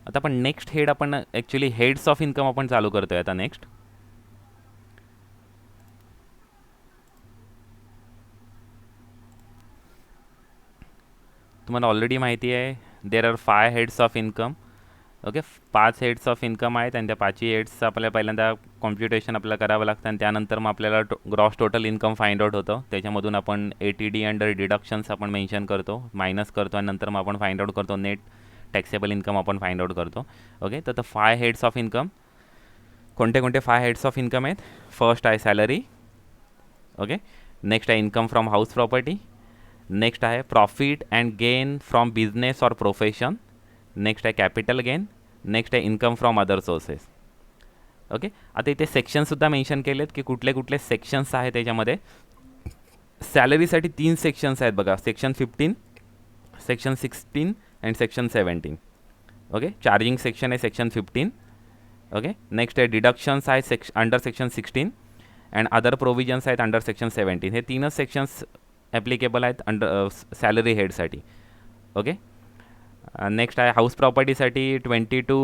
आता आपण next head आपण ॲक्च्युली हेड्स ऑफ इन्कम आपण चालू करतोय आता नेक्स्ट. तुम्हाला ऑलरेडी माहिती आहे there are 5 heads of income. Okay, 5 heads of income आहेत आणि त्या 5ही हेड्सचं आपल्याला पहिल्यांदा कॉम्प्युटेशन आपल्याला करावं लागतं आणि त्यानंतर मग आपल्याला gross total income find out होतं. त्याच्यामधून आपण ATD अंडर डिडक्शन्स आपण मेन्शन करतो, मायनस करतो आणि नंतर मग आपण फाइंड आउट करतो नेट टॅक्सेबल इन्कम आपण फाइंड आउट करतो. ओके, तर 5 हेड्स ऑफ इन्कम कोणते कोणते 5 हेड्स ऑफ इन्कम आहेत? फर्स्ट आहे सॅलरी. ओके, नेक्स्ट आहे income from house property. Next आहे profit and gain from business or profession. Next आहे कॅपिटल गेन. नेक्स्ट आहे income from other sources. Okay, आता इथे सेक्शनसुद्धा मेन्शन केलेत की कुठले कुठले सेक्शन्स आहेत त्याच्यामध्ये. सॅलरीसाठी 3 सेक्शन्स आहेत बघा, section 15, section 16 and section 17. Okay, charging section आहे सेक्शन 15. ओके, नेक्स्ट आहे डिडक्शन्स आहे under section 16 and other provisions आहेत अंडर सेक्शन 17. हे 3च सेक्शन्स ॲप्लिकेबल आहेत अंडर सॅलरी हेडसाठी. ओके, नेक्स्ट आहे हाऊस प्रॉपर्टीसाठी 22 to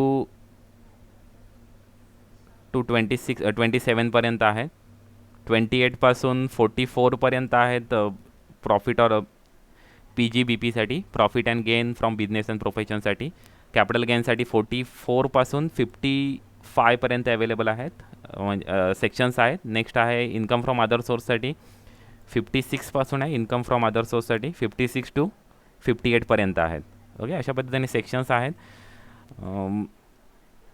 27पर्यंत आहे. 28पासून 44पर्यंत आहेत प्रॉफिट और PGBPसाठी, profit and gain from business and प्रोफेशनसाठी. कॅपिटल गेनसाठी 44पासून 55पर्यंत अवेलेबल आहेत सेक्शन्स आहेत. नेक्स्ट आहे इन्कम फ्रॉम अदर सोर्ससाठी 56पासून आहे इन्कम फ्रॉम अदर सोर्ससाठी 56 to 58पर्यंत आहेत. ओके, अशा पद्धतीने सेक्शन्स आहेत.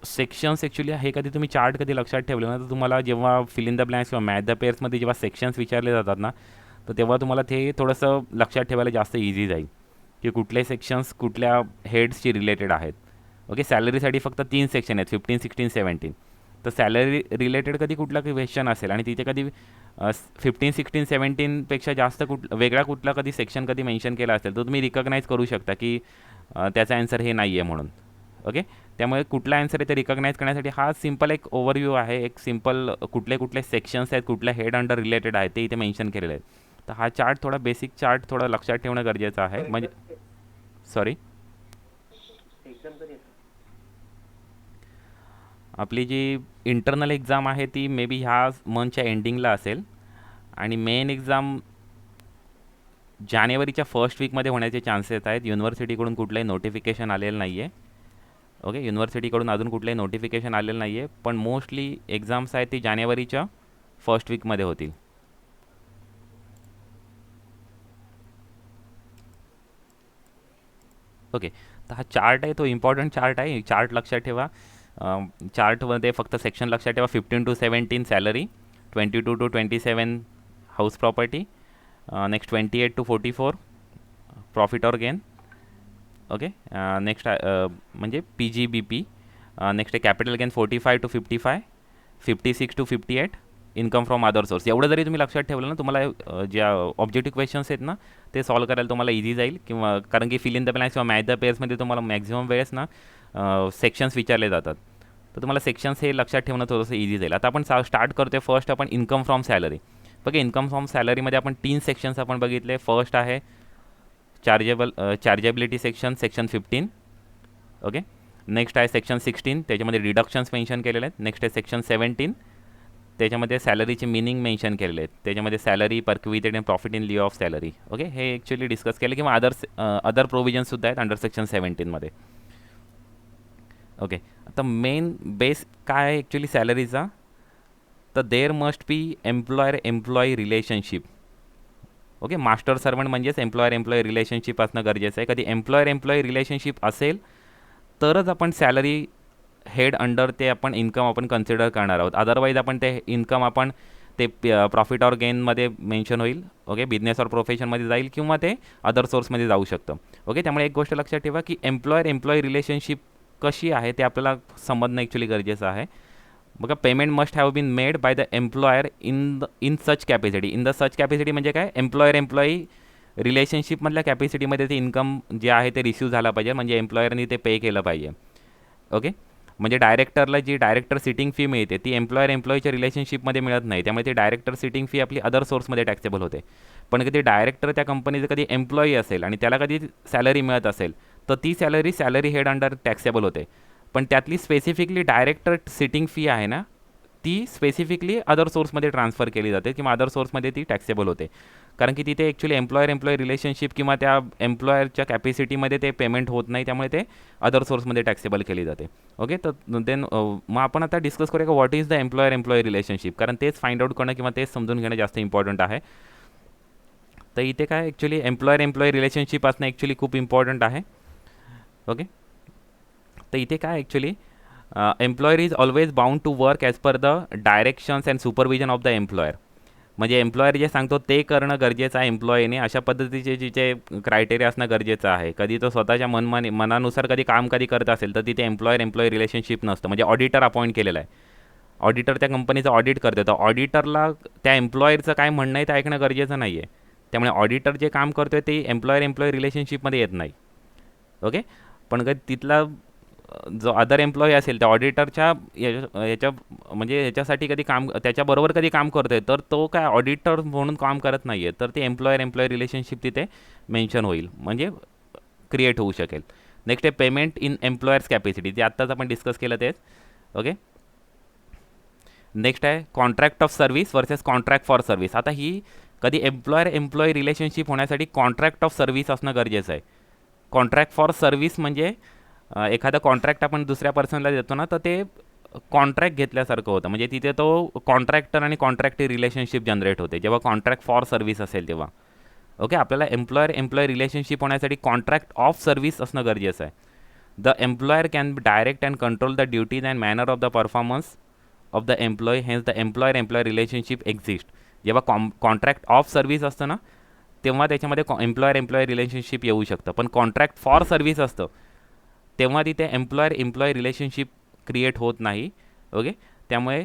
सेक्शन्स ॲक्च्युली हे कधी तुम्ही चार्ट कधी लक्षात ठेवलं ना तर तुम्हाला जेव्हा फिल इन द ब्लँक्स किंवा मॅथ द पेअर्समध्ये जेव्हा सेक्शन्स विचारले जातात ना तर तेव्हा तुम्हाला ते थोडंसं लक्षात ठेवायला जास्त इझी जाईल की कुठले सेक्शन्स कुठल्या हेड्सशी रिलेटेड आहेत. ओके, सॅलरीसाठी फक्त 3 सेक्शन आहेत 15, 16, 17. तर सॅलरी रिलेटेड कधी कुठला क्वेश्चन असेल आणि तिथे कधी 15, 16, 17पेक्षा जास्त वेगळा कुठला कधी सेक्शन कधी मेन्शन केला असेल तर तुम्ही रिकग्नाईज करू शकता की त्याचा आन्सर हे नाही आहे म्हणून. ओके, त्यामुळे कुठला आन्सर आहे ते रिकग्नाईज करण्यासाठी हा सिम्पल एक ओव्हरव्ह्यू आहे, एक सिम्पल कुठले कुठले सेक्शन्स आहेत कुठल्या हेड अंडर रिलेटेड आहेत ते इथे मेन्शन केलेले आहेत. तर हा चार्ट थोडा बेसिक चार्ट थोडा लक्षात ठेवणं गरजेचं आहे. म्हणजे सॉरी, आपली जी इंटरनल एक्झाम आहे ती मे बी ह्या मंथच्या एंडिंगला असेल आणि मेन एक्झाम जानेवारीच्या फर्स्ट वीकमध्ये होण्याचे चान्सेस आहेत. युनिव्हर्सिटीकडून कुठलंही नोटिफिकेशन आलेलं नाही आहे. ओके, युनिव्हर्सिटीकडून अजून कुठलंही नोटिफिकेशन आलेलं नाही आहे, पण मोस्टली एक्झाम्स आहेत ती जानेवारीच्या फर्स्ट वीकमध्ये होतील. ओके, तर हा चार्ट आहे तो इम्पॉर्टंट चार्ट आहे, चार्ट लक्षात ठेवा. चार्टमध्ये फक्त सेक्शन लक्षात ठेवा 15 to 17 salary, 22 to 27 house property, next 28 to 44 profit or gain. Okay, next म्हणजे PGBP. नेक्स्ट आहे capital gain 45 to 55, 56 to 58 income from other source. एवढं जरी तुम्ही लक्षात ठेवलं ना तुम्हाला ज्या ऑब्जेक्टिव्ह क्वेश्चन्स आहेत ना ते सॉल्व करायला तुम्हाला इझी जाईल. किंवा कारण की फिल इन द ब्लँक्स किंवा मॅथ द पेअर्समध्ये तुम्हाला मॅक्झिमम वेळेस ना सेक्शन्स विचारले जातात, तर तुम्हाला सेक्शन्स हे लक्षात ठेवणं थोडंसं इझी जाईल. आता आपण स्टार्ट करतोय फर्स्ट आपण इन्कम फ्रॉम सॅलरी. बघा, इन्कम फ्रॉम सॅलरीमध्ये आपण 3 सेक्शन्स आपण बघितले. फर्स्ट आहे chargeability section, section 15. Okay, next आहे सेक्शन 16, त्याच्यामध्ये डिडक्शन्स मेन्शन केलेले आहेत. नेक्स्ट आहे सेक्शन 17, त्याच्यामध्ये सॅलरीचे मिनिंग मेन्शन केलेले आहेत. त्याच्यामध्ये salary, perquisites and profit in lieu of salary. Okay, हे ॲक्च्युली डिस्कस केले किंवा अदर प्रोव्हिजन्ससुद्धा आहेत अंडर सेक्शन 17मध्ये. ओके, आता मेन बेस काय आहे ॲक्च्युली सॅलरीचा, तर there must be employee relationship. Okay, master servant म्हणजेच एम्प्लॉयर रिलेशनशिप असणं गरजेचं आहे. कधी एम्प्लॉई रिलेशनशिप असेल तरच आपण सॅलरी हेड अंडर ते आपण इन्कम आपण कन्सिडर करणार आहोत. अदरवाईज आपण ते इन्कम आपण ते प्रॉफिट और गेनमध्ये मेन्शन होईल. ओके, बिझनेस और प्रोफेशनमध्ये जाईल किंवा ते अदर सोर्समध्ये जाऊ शकतं. ओके, त्यामुळे एक गोष्ट लक्षात ठेवा की एम्प्लॉई रिलेशनशिप कशी आहे ते आपल्याला समजणं ॲक्च्युली गरजेचं आहे. बघा, payment must have been made by the employer in such capacity. In the such capacity म्हणजे काय, एम्प्लॉई रिलेशनशिपमधल्या कॅपॅसिटीमध्ये ते इन्कम जे आहे ते रिसीव्ह झाला पाहिजे, म्हणजे एम्प्लॉयरनी ते पे केलं पाहिजे. ओके, म्हणजे डायरेक्टरला जी डायरेक्टर सिटिंग फी मिळते ती एम्प्लॉईच्या रिलेशनशिपमध्ये मिळत नाही, त्यामुळे ती डायरेक्टर सिटिंग फी आपली अदर सोर्समध्ये टॅक्सेबल होते. पण कधी डायरेक्टर त्या कंपनीचं कधी एम्प्लॉई असेल आणि त्याला कधी सॅलरी मिळत असेल तर ती सॅलरी हेड अंडर टॅक्सेबल होते. पण त्यातली स्पेसिफिकली डायरेक्ट सिटिंग फी आहे ना, ती स्पेसिफिकली अदर सोर्समध्ये ट्रान्सफर केली जाते किंवा अदर सोर्समध्ये ती टॅक्सेबल होते. कारण की तिथे ॲक्च्युली एम्प्लॉयर रिलेशनशिप किंवा त्या एम्प्लॉयरच्या कॅपॅसिटीमध्ये ते पेमेंट होत नाही, त्यामुळे ते अदर सोर्समध्ये टॅक्सेबल केली जाते. ओके, तर देन मग आपण आता डिस्कस करूया का what is the employer relationship, कारण तेच फाइंड आउट करणं किंवा तेच समजून घेणं जास्त इम्पॉर्टंट आहे. तर इथे काय ॲक्च्युली एम्प्लॉयर रिलेशनशिप असणं ॲक्च्युली खूप इम्पॉर्टंट आहे. ओके, तर इथे काय actually employer is always bound to work as per the directions and supervision of the employer. म्हणजे एम्प्लॉयर जे सांगतो ते करणं गरजेचं आहे एम्प्लॉईने, अशा पद्धतीचे जिचे क्रायटेरिया असणं गरजेचं आहे. कधी तो स्वतःच्या मनानुसार कधी काम करत असेल तर तिथे एम्प्लॉयर रिलेशनशिप नसतं. म्हणजे ऑडिटर अपॉइंट केलेला आहे, ऑडिटर त्या कंपनीचं ऑडिट करते, तर ऑडिटरला त्या एम्प्लॉयरचं काय म्हणणं आहे ते ऐकणं गरजेचं नाही आहे. त्यामुळे ऑडिटर जे काम करतोय ते एम्प्लॉयर रिलेशनशिपमध्ये येत नाही. ओके, पण कधी तिथला जो अदर एम्प्लॉई असेल त्या ऑडिटरच्या याच्या म्हणजे याच्यासाठी कधी काम त्याच्याबरोबर कधी काम करतोय, तर तो काय ऑडिटर म्हणून काम करत नाही आहे, तर ते एम्प्लॉयर रिलेशनशिप तिथे मेन्शन होईल, म्हणजे क्रिएट होऊ शकेल. नेक्स्ट आहे पेमेंट इन एम्प्लॉयर्स कॅपॅसिटी, जे आत्ताच आपण डिस्कस केलं तेच. ओके, नेक्स्ट आहे contract of service versus contract for service. आता ही कधी एम्प्लॉई रिलेशनशिप होण्यासाठी कॉन्ट्रॅक्ट ऑफ सर्व्हिस असणं गरजेचं आहे. कॉन्ट्रॅक्ट फॉर सर्व्हिस म्हणजे एखादा कॉन्ट्रॅक्ट आपण दुसऱ्या पर्सनला देतो ना, तर ते कॉन्ट्रॅक्ट घेतल्यासारखं होतं. म्हणजे तिथे तो कॉन्ट्रॅक्टर आणि कॉन्ट्रॅक्टी रिलेशनशिप जनरेट होते जेव्हा कॉन्ट्रॅक्ट फॉर सर्व्हिस असेल तेव्हा. ओके, आपल्याला एम्प्लॉयर रिलेशनशिप होण्यासाठी कॉन्ट्रॅक्ट ऑफ सर्व्हिस असणं गरजेचं आहे. The employer can direct and control the duties and manner of the performance of the employee, hence the employer relationship exist. जेव्हा कॉन्ट्रॅक्ट ऑफ सर्व्हिस असतं ना, तेव्हा त्याच्यामध्ये एम्प्लॉयर रिलेशनशिप येऊ शकतं. पण कॉन्ट्रॅक्ट फॉर सर्व्हिस असतं तेव्हा तिथे एम्प्लॉयर रिलेशनशिप क्रिएट होत नाही. ओके, त्यामुळे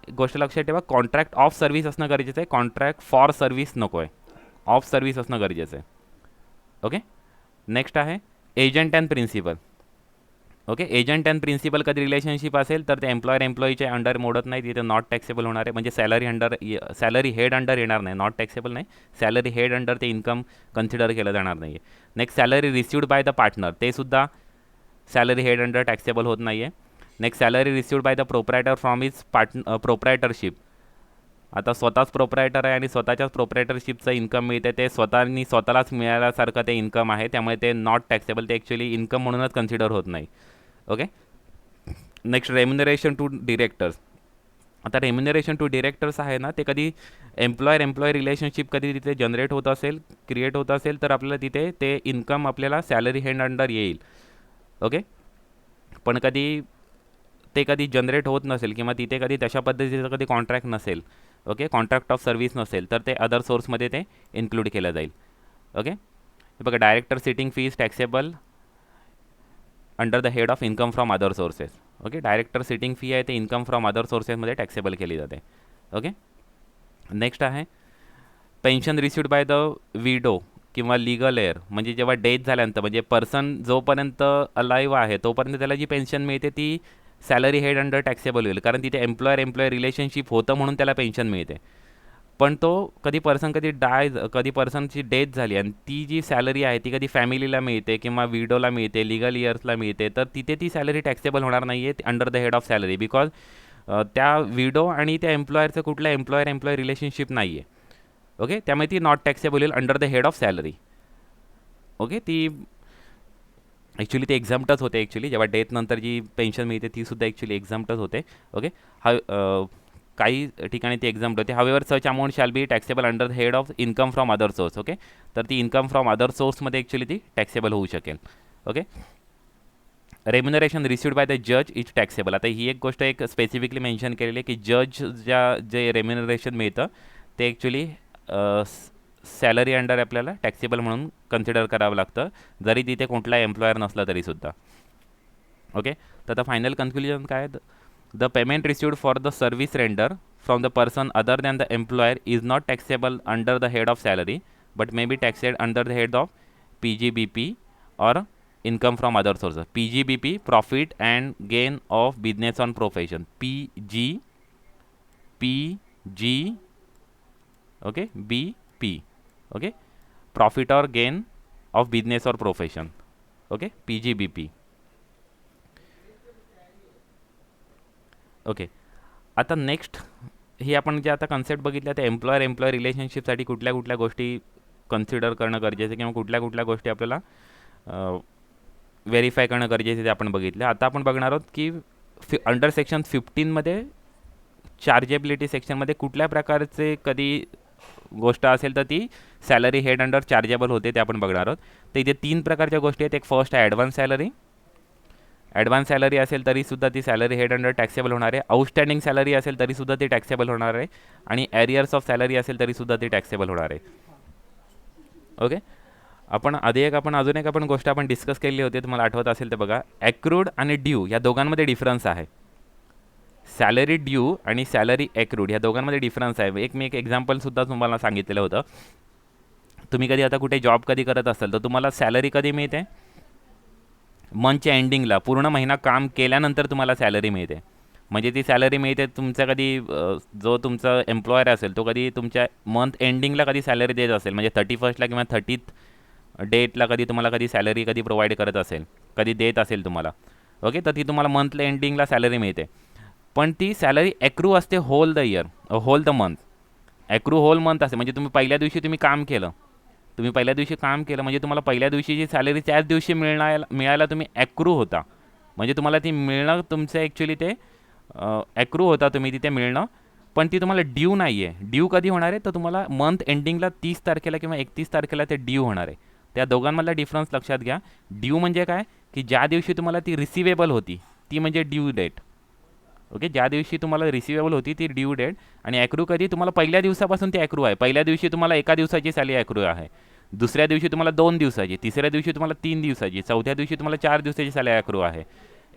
गोष्ट लक्षात ठेवा, कॉन्ट्रॅक्ट ऑफ सर्व्हिस असणं गरजेचं आहे, कॉन्ट्रॅक्ट फॉर सर्व्हिस नको आहे, ऑफ सर्व्हिस असणं गरजेचं आहे. ओके, नेक्स्ट आहे agent and principal. Okay, agent and principal कधी रिलेशनशिप असेल तर ते एम्प्लॉईच्या अंडर मोडत नाही, तिथे नॉट टॅक्सेबल होणार आहे. म्हणजे सॅलरी हेड अंडर येणार नाही, नॉट टॅक्सेबल नाही, सॅलरी हेड अंडर ते इन्कम कन्सिडर केलं जाणार नाही आहे. Next salary received by the partner, ते सुद्धा सॅलरी हेड अंडर टॅक्सेबल होत नाही आहे. Next salary received by the proprietor from his proprietorship. आता स्वतःच प्रोप्रायटर आहे आणि स्वतःच्याच प्रोप्रायटरशिपचं इन्कम मिळते, ते स्वतःलाच मिळाल्यासारखं ते इन्कम आहे, त्यामुळे ते नॉट टॅक्सेबल, ते ॲक्च्युली इन्कम म्हणूनच कन्सिडर होत नाही. Okay, next remuneration to directors. आता रेम्युनरेशन टू डिरेक्टर्स आहे ना, ते कधी एम्प्लॉयर रिलेशनशिप कधी तिथे जनरेट होत असेल, क्रिएट होत असेल, तर आपल्याला तिथे ते इन्कम आपल्याला सॅलरी हेड अंडर येईल. ओके, पण कधी जनरेट होत नसेल किंवा तिथे कधी तशा पद्धतीचं कधी कॉन्ट्रॅक्ट नसेल, ओके, कॉन्ट्रॅक्ट ऑफ सर्व्हिस नसेल, तर ते अदर सोर्समध्ये ते इन्क्लूड केलं जाईल. ओके, हे बघा, director sitting fee is taxable under the head of income from other sources. Okay, director sitting fee आहे ते इन्कम फ्रॉम अदर सोर्सेसमध्ये टॅक्सेबल केली जाते. ओके, नेक्स्ट आहे pension received by the widow किंवा लिगल एअर. म्हणजे जेव्हा डेथ झाल्यानंतर, म्हणजे पर्सन जोपर्यंत अलाइव्ह आहे तोपर्यंत त्याला जी पेन्शन मिळते ती सॅलरी हेड अंडर टॅक्सेबल होईल, कारण तिथे एम्प्लॉयर रिलेशनशिप होतं म्हणून त्याला पेन्शन मिळते. पण तो कधी पर्सनची डेथ झाली आणि ती जी सॅलरी आहे ती कधी फॅमिलीला मिळते किंवा विडोला मिळते, लिगल इयर्सला मिळते, तर तिथे ती सॅलरी टॅक्सेबल होणार नाही आहे under the head of salary, because त्या विडो आणि त्या एम्प्लॉयरचं कुठलं एम्प्लॉयर रिलेशनशिप नाही आहे. ओके, त्यामुळे ती नॉट टॅक्सेबल होईल under the head of salary. Okay, ती ॲक्च्युली ते एक्झाम्प्टच होते. ॲक्च्युली जेव्हा डेथ नंतर जी पेन्शन मिळते ती सुद्धा ॲक्च्युली एक्झाम्प्टच होते. ओके, काही ठिकाणी ती एक्झाम्प्ट होते. However such amount shall be taxable under the head of income from other source. Okay, तर ती इन्कम फ्रॉम अदर सोर्समध्ये ॲक्च्युली ती टॅक्सेबल होऊ शकेल. Okay, remuneration received by the जज इज टॅक्सेबल. आता ही एक गोष्ट एक स्पेसिफिकली मेन्शन केलेली आहे की जे रेम्युनरेशन मिळतं ते ॲक्च्युली सॅलरी अंडर आपल्याला टॅक्सेबल म्हणून कन्सिडर करावं लागतं, जरी तिथे कुठला एम्प्लॉयर नसला तरीसुद्धा. ओके, तर आता फायनल कन्क्लुजन काय आहे, the payment received for the service render from the person other than the employer is not taxable under the head of salary but may be taxed under the head of PGBP or income from other sources. PGBP, profit and gain of business on profession. PG okay, BP. Okay, profit or gain of business or profession. Okay, PGBP. Okay. आता next ही आपण जे आता concept बघितल्या त्या employer रिलेशनशिपसाठी कुठल्या कुठल्या गोष्टी कन्सिडर करणं गरजेचं किंवा कुठल्या कुठल्या गोष्टी आपल्याला व्हेरीफाय करणं गरजेचं ते आपण बघितलं. आता आपण बघणार आहोत की अंडर सेक्शन 15मध्ये चार्जेबिलिटी सेक्शनमध्ये कुठल्या प्रकारचे कधी गोष्ट असेल तर ती सॅलरी हेड अंडर चार्जेबल होते ते आपण बघणार आहोत. तर इथे 3 प्रकारच्या गोष्टी आहेत. एक फर्स्ट आहे ॲडव्हान्स सॅलरी. ॲडव्हान्स सॅलरी असेल तरीसुद्धा ती सॅलरी हेड अंडर टॅक्सेबल होणार आहे. आउटस्टँडिंग सॅलरी असेल तरीसुद्धा ती टॅक्सेबल होणार आहे. आणि ॲरियर्स ऑफ सॅलरी असेल तरीसुद्धा ती टॅक्सेबल होणार आहे. ओके. आपण अजून एक गोष्ट आपण डिस्कस केली होती, तुम्हाला आठवत असेल तर बघा. ॲक्रूड आणि ड्यू या दोघांमध्ये डिफरन्स आहे. सॅलरी ड्यू आणि सॅलरी ॲक्रूड या दोघांमध्ये डिफरन्स आहे. मी एक एक्झाम्पलसुद्धा तुम्हाला सांगितलेलं होतं. तुम्ही कधी आता कुठे जॉब कधी करत असाल तर तुम्हाला सॅलरी कधी मिळते? मंथच्या एंडिंगला, पूर्ण महिना काम केल्यानंतर तुम्हाला सॅलरी मिळते. म्हणजे ती सॅलरी मिळते तुमचा कधी जो तुमचा एम्प्लॉयर असेल तो कधी तुमच्या मंथ एंडिंगला कधी सॅलरी देत असेल, म्हणजे 31ला किंवा 30th डेटला कधी तुम्हाला कधी सॅलरी कधी प्रोव्हाइड करत असेल, कधी देत असेल तुम्हाला. ओके. तर ती तुम्हाला मंथला एंडिंगला सॅलरी मिळते. पण ती सॅलरी ॲक्रू असते whole the year, whole the month. Accrue whole month असते. म्हणजे तुम्ही पहिल्या दिवशी काम केलं, म्हणजे तुम्हाला पहिल्या दिवशीची सॅलरी त्याच दिवशी मिळायला तुम्ही ॲक्रू होता. म्हणजे तुम्हाला ती मिळणं तुमचं ॲक्च्युली ते ॲक्रू होता तुम्ही तिथे मिळणं. पण ती तुम्हाला ड्यू नाही आहे. ड्यू कधी होणार आहे? तर तुम्हाला मंथ एंडिंगला 30 तारखेला किंवा 31 तारखेला ते ड्यू होणार आहे. त्या दोघांमधला डिफरन्स लक्षात घ्या. ड्यू म्हणजे काय? की ज्या दिवशी तुम्हाला ती रिसिवेबल होती ती म्हणजे ड्यू डेट. ओके. ज्या दिवशी तुम्हाला रिसिवेबल होती ती ड्यू डेट. आणि ॲक्रू कधी? तुम्हाला पहिल्या दिवसापासून ती ॲक्रू आहे. पहिल्या दिवशी तुम्हाला 1 दिवसाची सॅलरी ॲक्रू आहे. दुसऱ्या दिवशी तुम्हाला 2 दिवसाची, तिसऱ्या दिवशी तुम्हाला 3 दिवसाची, चौथ्या दिवशी तुम्हाला 4 दिवसाची सॅलरी ॲक्रू आहे.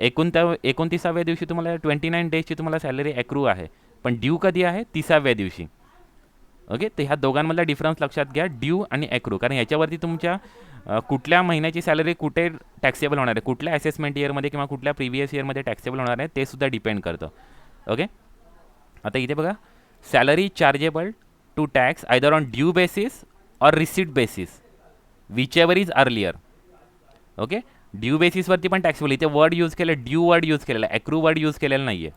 29व्या दिवशी तुम्हाला 29 डेजची तुम्हाला सॅलरी ॲक्रू आहे. पण ड्यू कधी आहे? 30व्या दिवशी. ओके. तर ह्या दोघांमधला डिफरन्स लक्षात घ्या, ड्यू आणि ॲक्रू. कारण ह्याच्यावरती तुमच्या कुठल्या महिन्याची सॅलरी कुठे टॅक्सेबल होणार आहे, कुठल्या असेसमेंट इयरमध्ये किंवा कुठल्या प्रिव्हियस इयरमध्ये टॅक्सेबल होणार आहे ते सुद्धा डिपेंड करतं. ओके. आता इथे बघा, salary chargeable to tax either on due basis or receipt basis whichever is earlier. Okay. Due बेसिसवरती पण टॅक्सेबल. इथे वर्ड यूज केलं, ड्यू वर्ड यूज केलेला आहे, ॲक्रू वर्ड यूज केलेलं नाही आहे.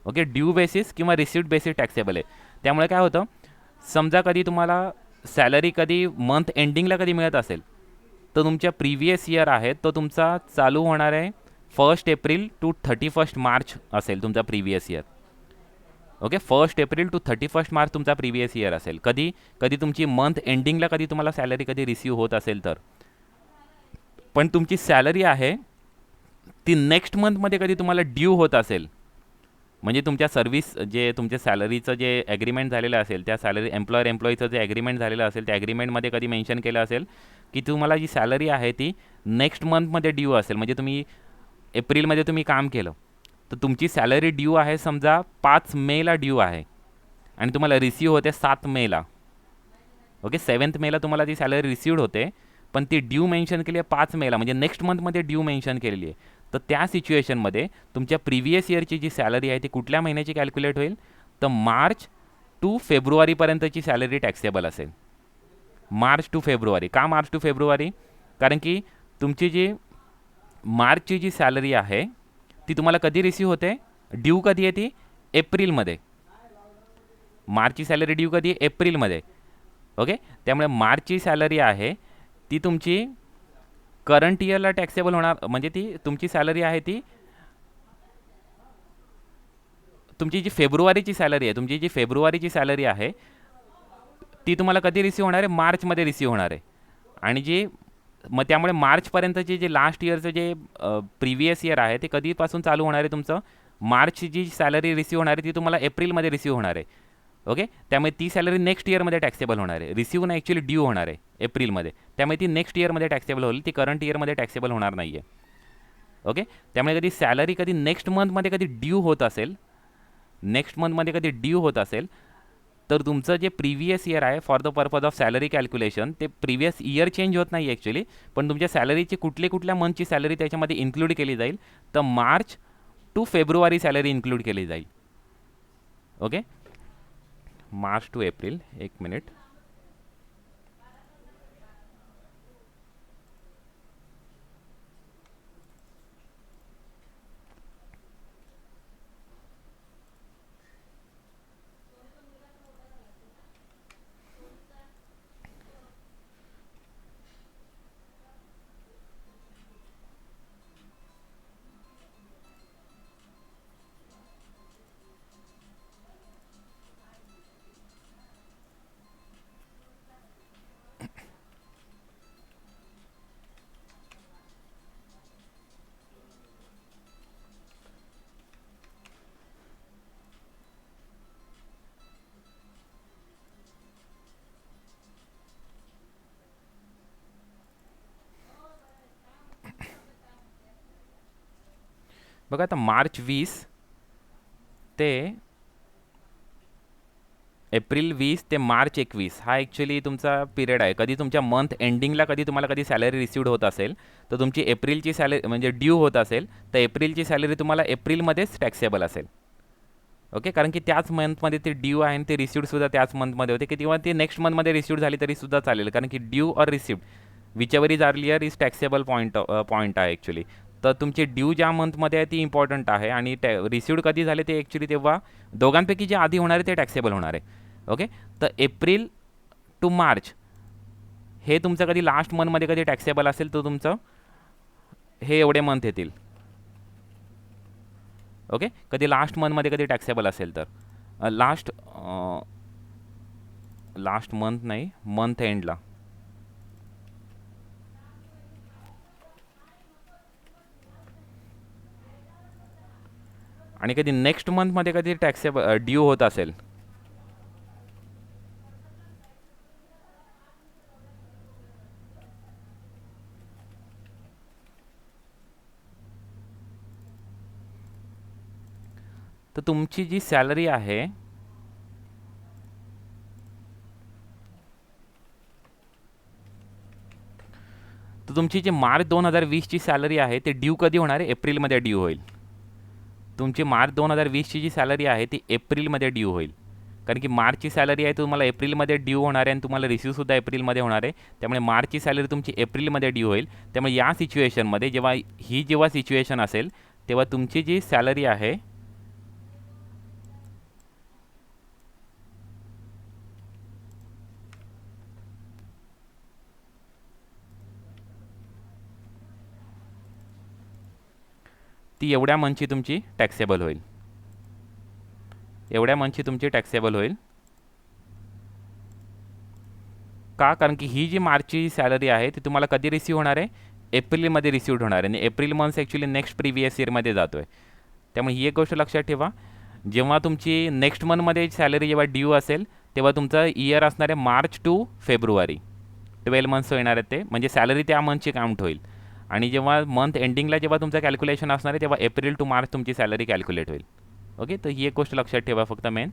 ओके. ड्यू बेसिस किंवा रिसीट बेसिस टॅक्सेबल आहे. त्यामुळे काय होतं, समजा कधी तुम्हाला सॅलरी कधी मंथ एंडिंगला कधी मिळत असेल तर तुमच्या प्रिव्हियस इयर आहे तो तुमचा चालू होणार आहे 1 एप्रिल टू 31 मार्च असेल तुमचा previous year. Okay. 1 April to 31 March तुमचा प्रिव्हियस इयर असेल. कधी तुमची मंथ एंडिंगला कधी तुम्हाला सॅलरी कधी रिसीव्ह होत असेल तर. पण तुमची सॅलरी आहे ती नेक्स्ट मंथमध्ये कधी तुम्हाला ड्यू होत असेल, म्हणजे तुमच्या सर्व्हिस जे तुमच्या सॅलरीचं जे ॲग्रीमेंट झालेलं असेल, त्या सॅलरी एम्प्लॉईचं जे ॲग्रीमेंट झालेलं असेल त्या ॲग्रीमेंटमध्ये कधी मेन्शन केलं असेल की तुम्हाला जी सॅलरी आहे ती नेक्स्ट मंथमध्ये ड्यू असेल. म्हणजे तुम्ही एप्रिलमध्ये तुम्ही काम केलं तर तुमची सॅलरी ड्यू आहे समजा 5 मेला ड्यू आहे आणि तुम्हाला रिसीव्ह होते 7 मेला. ओके. 7th मेला तुम्हाला ती सॅलरी रिसीव्ड होते, पण ती ड्यू मेन्शन केली आहे 5 मेला, म्हणजे नेक्स्ट मंथमध्ये ड्यू मेन्शन केलेली आहे. तर त्या सिच्युएशनमध्ये तुमच्या प्रिव्हियस इयरची जी सॅलरी आहे ती कुठल्या महिन्याची कॅल्क्युलेट होईल? तर मार्च टू फेब्रुवारीपर्यंतची सॅलरी टॅक्सेबल असेल. March two February. का मार्च टू फेब्रुवारी? कारण की तुमची जी मार्चची जी सॅलरी आहे ती तुम्हाला कधी रिसीव्ह होते? ड्यू कधी आहे ती? एप्रिलमध्ये. मार्चची सॅलरी ड्यू कधी? एप्रिलमध्ये. ओके. त्यामुळे मार्चची सॅलरी आहे ती तुमची करंट इयरला टॅक्सेबल होणार. म्हणजे ती तुमची सॅलरी आहे ती तुमची जी फेब्रुवारीची सॅलरी आहे ती तुम्हाला कधी रिसीव्ह होणार आहे? मार्चमध्ये रिसीव्ह होणार आहे. आणि मग त्यामुळे मार्चपर्यंतचे जे लास्ट इयरचं जे प्रिव्हियस इयर आहे ते कधीपासून चालू होणार आहे तुमचं? मार्चची जी सॅलरी रिसीव्ह होणार आहे ती तुम्हाला एप्रिलमध्ये रिसीव्ह होणार आहे. ओके. त्यामुळे ती सॅलरी नेक्स्ट इयरमध्ये टॅक्सेबल होणार आहे. रिसीव्ह नाही, ॲक्च्युली ड्यू होणार आहे एप्रिलमध्ये. त्यामुळे ती नेक्स्ट इयरमध्ये टॅक्सेबल होईल, ती करंट इयरमध्ये टॅक्सेबल होणार नाही आहे. ओके. त्यामुळे कधी सॅलरी कधी नेक्स्ट मंथमध्ये कधी ड्यू होत असेल तर तुमचं जे प्रिव्हियस इयर आहे for the purpose of salary calculation, ते प्रिव्हियस इयर चेंज होत नाही ॲक्च्युली, पण तुमच्या सॅलरीची कुठल्या मंथची सॅलरी त्याच्यामध्ये इन्क्लूड केली जाईल? तर March two February salary include केली जाईल. ओके. March two April. एक मिनिट. बघा आता मार्च 20 ते एप्रिल 20 ते मार्च 21 हा ॲक्च्युली तुमचा पिरियड आहे. कधी तुमच्या मंथ एंडिंगला कधी तुम्हाला सॅलरी रिसिव्ड होत असेल तर तुमची एप्रिलची सॅलरी म्हणजे ड्यू होत असेल तर एप्रिलची सॅलरी तुम्हाला एप्रिलमध्येच टॅक्सेबल असेल. ओके, कारण की त्याच मंथमध्ये ते ड्यू आहे आणि ते रिसिव्डसुद्धा त्याच मंथमध्ये होते की तेव्हा ती नेक्स्ट मंथमध्ये रिसिव्ड झाली तरीसुद्धा चालेल, कारण की due or received which ever is earlier is taxable point आहे ॲक्च्युली. तर तुमची ड्यू ज्या मंथमध्ये आहे ती इम्पॉर्टंट आहे आणि रिसिव्ड कधी झाले ते ॲक्च्युली तेव्हा दोघांपैकी जे आधी होणार आहे ते टॅक्सेबल होणार आहे. ओके, तर एप्रिल टू मार्च हे तुमचं कधी लास्ट मंथमध्ये कधी टॅक्सेबल असेल तर तुमचं हे एवढे मंथ येतील. ओके, कधी लास्ट मंथमध्ये कधी टॅक्सेबल असेल तर लास्ट मंथ नाही, मंथ एंडला. आणि कधी नेक्स्ट मंथमध्ये कधी टॅक्सेबल ड्यू होत असेल तर तुमची जी सॅलरी आहे तर तुमची जी मार्च 2020ची सॅलरी आहे ते ड्यू कधी होणार आहे? एप्रिलमध्ये ड्यू होईल. तुमची मार्च 2020ची जी सॅलरी आहे ती एप्रिलमध्ये ड्यू होईल, कारण की मार्चची सॅलरी आहे तुम्हाला एप्रिलमध्ये ड्यू होणार आहे आणि तुम्हाला रिसिव्हसुद्धा एप्रिलमध्ये होणार आहे. त्यामुळे मार्चची सॅलरी तुमची एप्रिलमध्ये ड्यू होईल. त्यामुळे या सिच्युएशनमध्ये जेव्हा सिच्युएशन असेल तेव्हा तुमची जी सॅलरी आहे ती एवढ्या मंथची तुमची टॅक्सेबल होईल. एवढ्या मंथची तुमची टॅक्सेबल होईल. का? कारण की ही जी मार्चची सॅलरी आहे ती तुम्हाला कधी रिसीव्ह होणार आहे? एप्रिलमध्ये रिसिव्ड होणार आहे आणि April month actually next previous इयरमध्ये जातो आहे. त्यामुळे ही एक गोष्ट लक्षात ठेवा, जेव्हा तुमची नेक्स्ट मंथमध्ये सॅलरी जेव्हा ड्यू असेल तेव्हा तुमचं इयर असणार आहे मार्च टू फेब्रुवारी. 12 मंथ्स येणार आहेत ते, म्हणजे सॅलरी त्या मंथची काउंट होईल. आणि जेव्हा मंथ एंडिंगला जेव्हा तुमचं कॅल्क्युलेशन असणार आहे तेव्हा एप्रिल टू मार्च तुमची सॅलरी कॅल्क्युलेट होईल. ओके, तर ही एक गोष्ट लक्षात ठेवा फक्त मेन.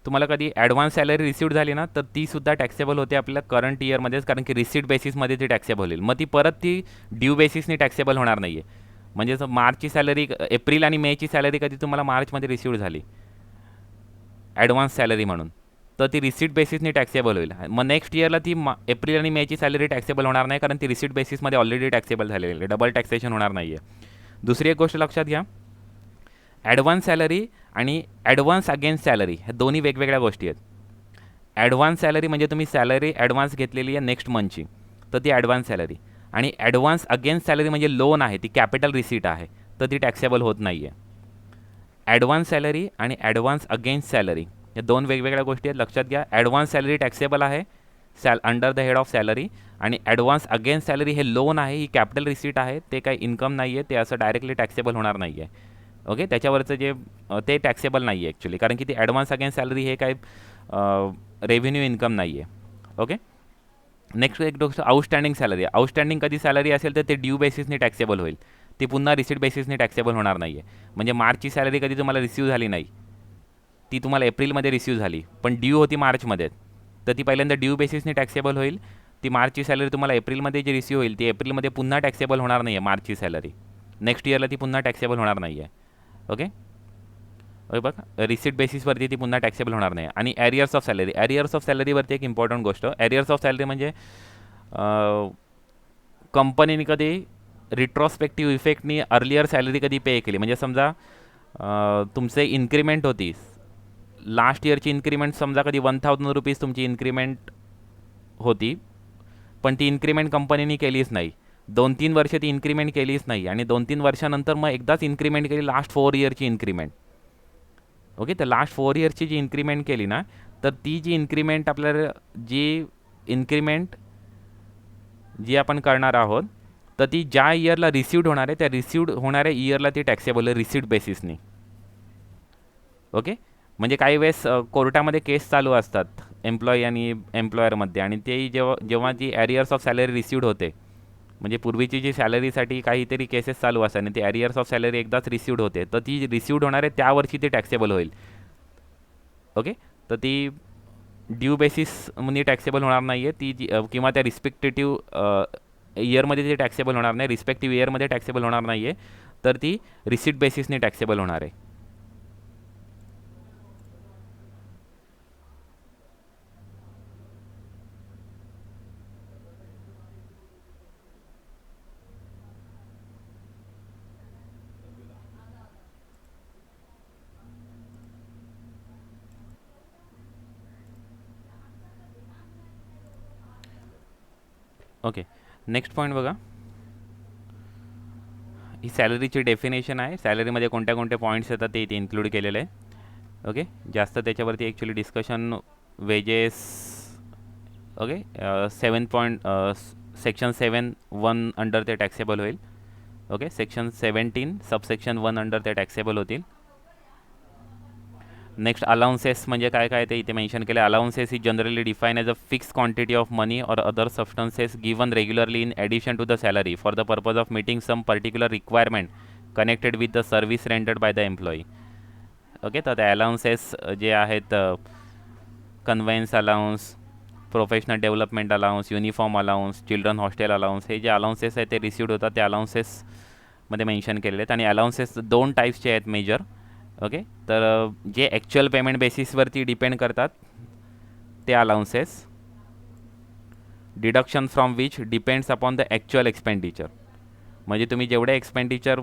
तुम्हाला कधी ॲडव्हान्स सॅलरी रिसिव्ड झाली ना तर ती सुद्धा टॅक्सेबल होते आपल्या करंट इयरमध्येच, कारण की रिसिट बेसिसमध्ये ती टॅक्सेबल होईल. मग ती परत ती ड्यू बेसिसने टॅक्सेबल होणार नाही आहे. म्हणजे मार्चची सॅलरी एप्रिल आणि मेची सॅलरी कधी तुम्हाला मार्चमध्ये रिसिव्ड झाली ॲडव्हान्स सॅलरी म्हणून तर ती रिसिट बेसिसने टॅक्सेबल होईल. मग नेक्स्ट इयरला ती एप्रिल आणि मेची सॅलरी टॅक्सेबल होणार नाही, कारण ती रिसिट बेसिसमध्ये ऑलरेडी टॅक्सेबल झालेली आहे. डबल टॅक्सेशन होणार नाही आहे. दुसरी एक गोष्ट लक्षात घ्या, ॲडव्हान्स सॅलरी आणि ॲडव्हान्स अगेन्स्ट सॅलरी ह्या दोन्ही वेगवेगळ्या गोष्टी आहेत. ॲडव्हान्स सॅलरी म्हणजे तुम्ही सॅलरी ॲडव्हान्स घेतलेली आहे नेक्स्ट मंथची तर ती ॲडव्हान्स सॅलरी, आणि ॲडव्हान्स अगेन्स्ट सॅलरी म्हणजे लोन आहे, ती कॅपिटल रिसीट आहे तर ती टॅक्सेबल होत नाही आहे. ॲडव्हान्स सॅलरी आणि ॲडव्हान्स अगेन्स्ट सॅलरी या दोन वेगवेगळ्या गोष्टी आहेत, लक्षात घ्या. ॲडव्हान्स सॅलरी टॅक्सेबल आहे under the head of salary, आणि ॲडव्हान्स अगेन्स्ट सॅलरी हे लोन आहे, ही कॅपिटल रिसीट आहे, ते काही इन्कम नाही आहे, ते असं डायरेक्टली टॅक्सेबल होणार नाही आहे. ओके, त्याच्यावरचं जे ते टॅक्सेबल नाही आहे ॲक्च्युली, कारण की ती ॲडव्हान्स अगेन्स्ट सॅलरी हे काही रेव्हेन्यू इन्कम नाही आहे. ओके, नेक्स्ट एक गोष्ट आउटस्टँडिंग सॅलरी. आउटस्टँडिंग कधी सॅलरी असेल तर ते ड्यू बेसिसने टॅक्सेबल होईल, ती पुन्हा रिसीट बेसिसने टॅक्सेबल होणार नाही आहे. म्हणजे मार्चची सॅलरी कधी तुम्हाला रिसीव्ह झाली नाही, ती तुम्हाला एप्रिलमध्ये रिसीव्ह झाली पण ड्यू होती मार्चमध्ये, तर ती पहिल्यांदा ड्यू बेसिसने टॅक्सेबल होईल. ती मार्चची सॅलरी तुम्हाला एप्रिलमध्ये जी रिसीव्ह होईल ती एप्रिलमध्ये पुन्हा टॅक्सेबल होणार नाही आहे. मार्चची सॅलरी नेक्स्ट इयरला ती पुन्हा टॅक्सेबल होणार नाही आहे. ओके, बघा रिसीट बेसिसवरती ती पुन्हा टॅक्सेबल होणार नाही. आणि ॲरियर्स ऑफ सॅलरी. ॲरियर्स ऑफ सॅलरीवरती एक इम्पॉर्टंट गोष्ट, ॲरियर्स ऑफ सॅलरी म्हणजे कंपनीने कधी रिट्रॉस्पेक्टिव्ह इफेक्टनी अर्लियर सॅलरी कधी पे केली, म्हणजे समजा तुमचे इन्क्रीमेंट होती लास्ट इयरची इन्क्रीमेंट, समजा कधी 1000 रुपीज तुमची इन्क्रीमेंट होती पण ती इन्क्रीमेंट कंपनीने केलीच नाही, 2-3 वर्ष ती इन्क्रीमेंट केलीच नाही, आणि 2-3 वर्षानंतर मग एकदाच इन्क्रीमेंट केली लास्ट 4 इयरची इन्क्रीमेंट. ओके, तर लास्ट 4 इयरची जी इन्क्रीमेंट केली ना तर ती जी इन्क्रीमेंट आपल्याला जी आपण करणार आहोत तर ती ज्या इयरला रिसिव्ड होणार आहे त्या रिसिव्ड होणाऱ्या इयरला ती टॅक्सेबल आहे रिसिट बेसिसनी. ओके, म्हणजे काही वेळेस कोर्टामध्ये केस चालू असतात एम्प्लॉई आणि एम्प्लॉयरमध्ये, आणि ते जेव्हा जी ॲरियर्स ऑफ सॅलरी रिसिव्ड होते, म्हणजे पूर्वीची जी सॅलरीसाठी काहीतरी केसेस चालू असतात आणि ती ॲरियर्स ऑफ सॅलरी एकदाच रिसिव्ड होते, तर ती रिसिव्ड होणार आहे त्यावर्षी ती टॅक्सेबल होईल. ओके, तर ती ड्यू बेसिस म्हणजे टॅक्सेबल होणार नाही आहे ती किंवा त्या रिस्पेक्टेटिव्ह इयरमध्ये ती टॅक्सेबल होणार नाही, रिस्पेक्टिव्ह इयरमध्ये टॅक्सेबल होणार नाही आहे, तर ती रिसिट बेसिसने टॅक्सेबल होणार आहे. ओके, नेक्स्ट पॉईंट बघा. ही सॅलरीची डेफिनेशन आहे. सॅलरीमध्ये कोणत्या कोणत्या पॉईंट्स येतात ते इथे इन्क्लूड केलेलं आहे. ओके, जास्त त्याच्यावरती actually discussion wages. Okay, 7 section 7(1) under ते टॅक्सेबल होईल. ओके, सेक्शन 17 सबसेक्शन 1 अंडर ते टॅक्सेबल होतील. नेक्स्ट अलाउन्सेस म्हणजे काय काय ते इथे मेन्शन केले. Allowances is generally define as a fix quantity of money or other substances given regularly in addition to the salary for the purpose of meeting some particular requirement connected with the service rendered by the employee. Okay, तर त्या allowances जे आहेत, conveyance allowance, professional development allowance, uniform allowance, children hostel allowance, हे जे allowances आहेत ते received होतात त्या अलाउन्सेसमध्ये मेन्शन केलेले आहेत. आणि अलाउन्सेस 2 टाईप्सचे आहेत मेजर. ओके, तर जे ॲक्च्युअल पेमेंट बेसिसवरती डिपेंड करतात ते allowances, deduction from which depends upon the actual expenditure. म्हणजे तुम्ही जेवढे एक्सपेंडिचर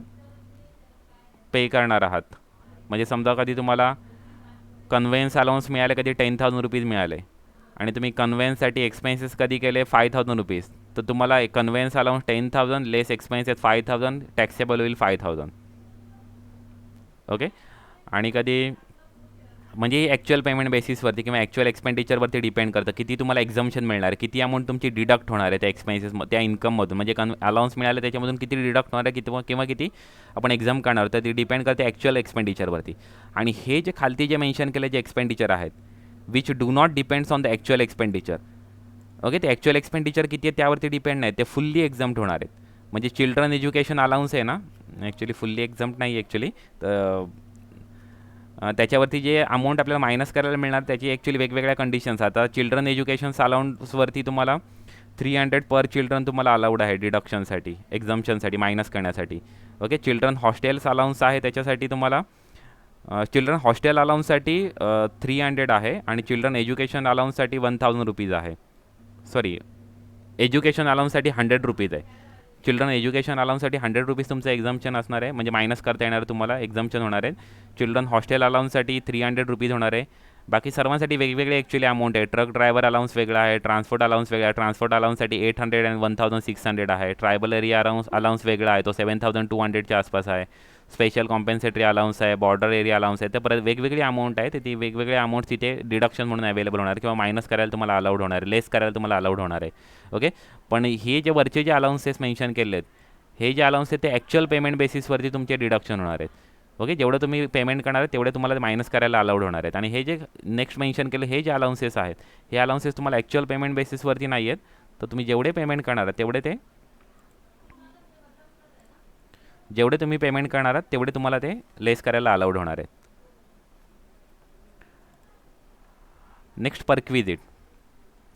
पे करणार आहात, म्हणजे समजा कधी तुम्हाला कन्व्हेन्स अलाउन्स मिळाले, कधी 10,000 रुपीज मिळाले आणि तुम्ही कन्व्हेन्ससाठी एक्सपेन्सेस कधी केले 5,000 रुपीज, तर तुम्हाला कन्व्हेन्स अलाउन्स 10,000 लेस एक्सपेन्सेस 5,000 टॅक्सेबल होईल 5,000. ओके, आणि कधी म्हणजे ॲक्च्युअल पेमेंट बेसिसवरती किंवा ॲक्च्युअल एक्सपेंडिचरवरती डिपेंड करतं किती तुम्हाला एक्झम्पशन मिळणार आहे, किती अमाऊंट तुमची डिडक्ट होणार आहे त्या एक्सपेन्सेस त्या इन्कममधून. म्हणजे अलाउन्स मिळाले त्याच्यामधून किती डिडक्ट होणार आहे किंवा किती आपण एक्झाम करणार, तर ती डिपेंड करते ॲक्च्युअल एक्सपेंडिचरवरती. आणि हे जे खालती जे मेन्शन केले जे एक्सपेंडिचर आहेत which do not depends on the actual expenditure. Okay, ते ॲक्च्युअल एक्सपेंडिचर किती आहे त्यावरती डिपेंड नाही, ते फुल्ली एक्झम्प्ट होणार आहेत. म्हणजे चिल्ड्रन एज्युकेशन अलाउन्स आहे ना, ॲक्च्युली फुल्ली एक्झम्प्ट नाही ॲक्च्युली, तर त्याच्यावरती जे अमाऊंट आपल्याला मायनस करायला मिळणार त्याची ॲक्च्युली वेगवेगळ्या कंडिशन्स. आता चिल्ड्रन एज्युकेशन्स अलाउन्सवरती तुम्हाला 300 पर चिल्ड्रन तुम्हाला अलाउड आहे डिडक्शनसाठी, एक्झम्पशनसाठी, मायनस करण्यासाठी. ओके, चिल्ड्रन हॉस्टेल्स अलाउन्स आहे त्याच्यासाठी तुम्हाला चिल्ड्रन हॉस्टेल अलाउन्ससाठी 300 आहे आणि चिल्ड्रन एज्युकेशन अलाउन्ससाठी 1,000 रुपीज आहे. सॉरी, एज्युकेशन अलाउन्ससाठी 100 रुपीज आहे. चिल्ड्रन एज्युकेशन अलाउन्ससाठी 100 रुपीज तुमचं एक्झम्पशन असणार आहे, म्हणजे मायनस करता येणार तुम्हाला, एक्झम्पशन होणार आहे. चिल्ड्रन हॉस्टेल अलाउन्ससाठी 300 रुपीज होणार आहे. बाकी सर्वांसाठी वेगवेगळे ॲक्च्युली अमाऊंट आहे. ट्रक ड्रायव्हर अलाउन्स वेगळा आहे, ट्रान्सपोर्ट अलाउन्स वेगळा आहे. ट्रान्सपोर्ट अलाउन्ससाठी 800 आणि 1,600 आहे. ट्रायबल एरिया अलाउन्स वेगळा आहे, तो 7,200च्या आसपास आहे. स्पेशल कॉम्पेन्सेटरी अलाउन्स आहे, बॉर्डर एरिया अलाउन्स आहे. तर परत वेगवेगळी अमाऊंट आहे, तर ती वेगवेगळे अमाऊंट तिथे डिडक्शन म्हणून अवेलेबल होणार किंवा मायनस करायला तुम्हाला अलाउड होणार आहे, लेस करायला तुम्हाला अलाउड होणार आहे. ओके, पण हे जे वरचे जे अलाउन्सेस मेन्शन केले आहेत, हे जे अलाउन्स आहेत ते ॲक्च्युअल पेमेंट बेसिसवरती तुमचे डिडक्शन होणार आहेत. ओके, जेवढं तुम्ही पेमेंट करणार आहे तेवढे तुम्हाला मायनस करायला अलाउड होणार आहेत. आणि हे जे नेक्स्ट मेन्शन केलं हे जे अलाउन्सेस आहेत, हे अलाउन्सेस तुम्हाला ॲक्च्युअल पेमेंट बेसिसवरती नाही आहेत, तर तुम्ही जेवढे पेमेंट करणार आहात जेवढे तुम्ही पेमेंट करणार आहात तेवढे तुम्हाला ते लेस करायला अलाउड होणार आहेत. Next perquisite.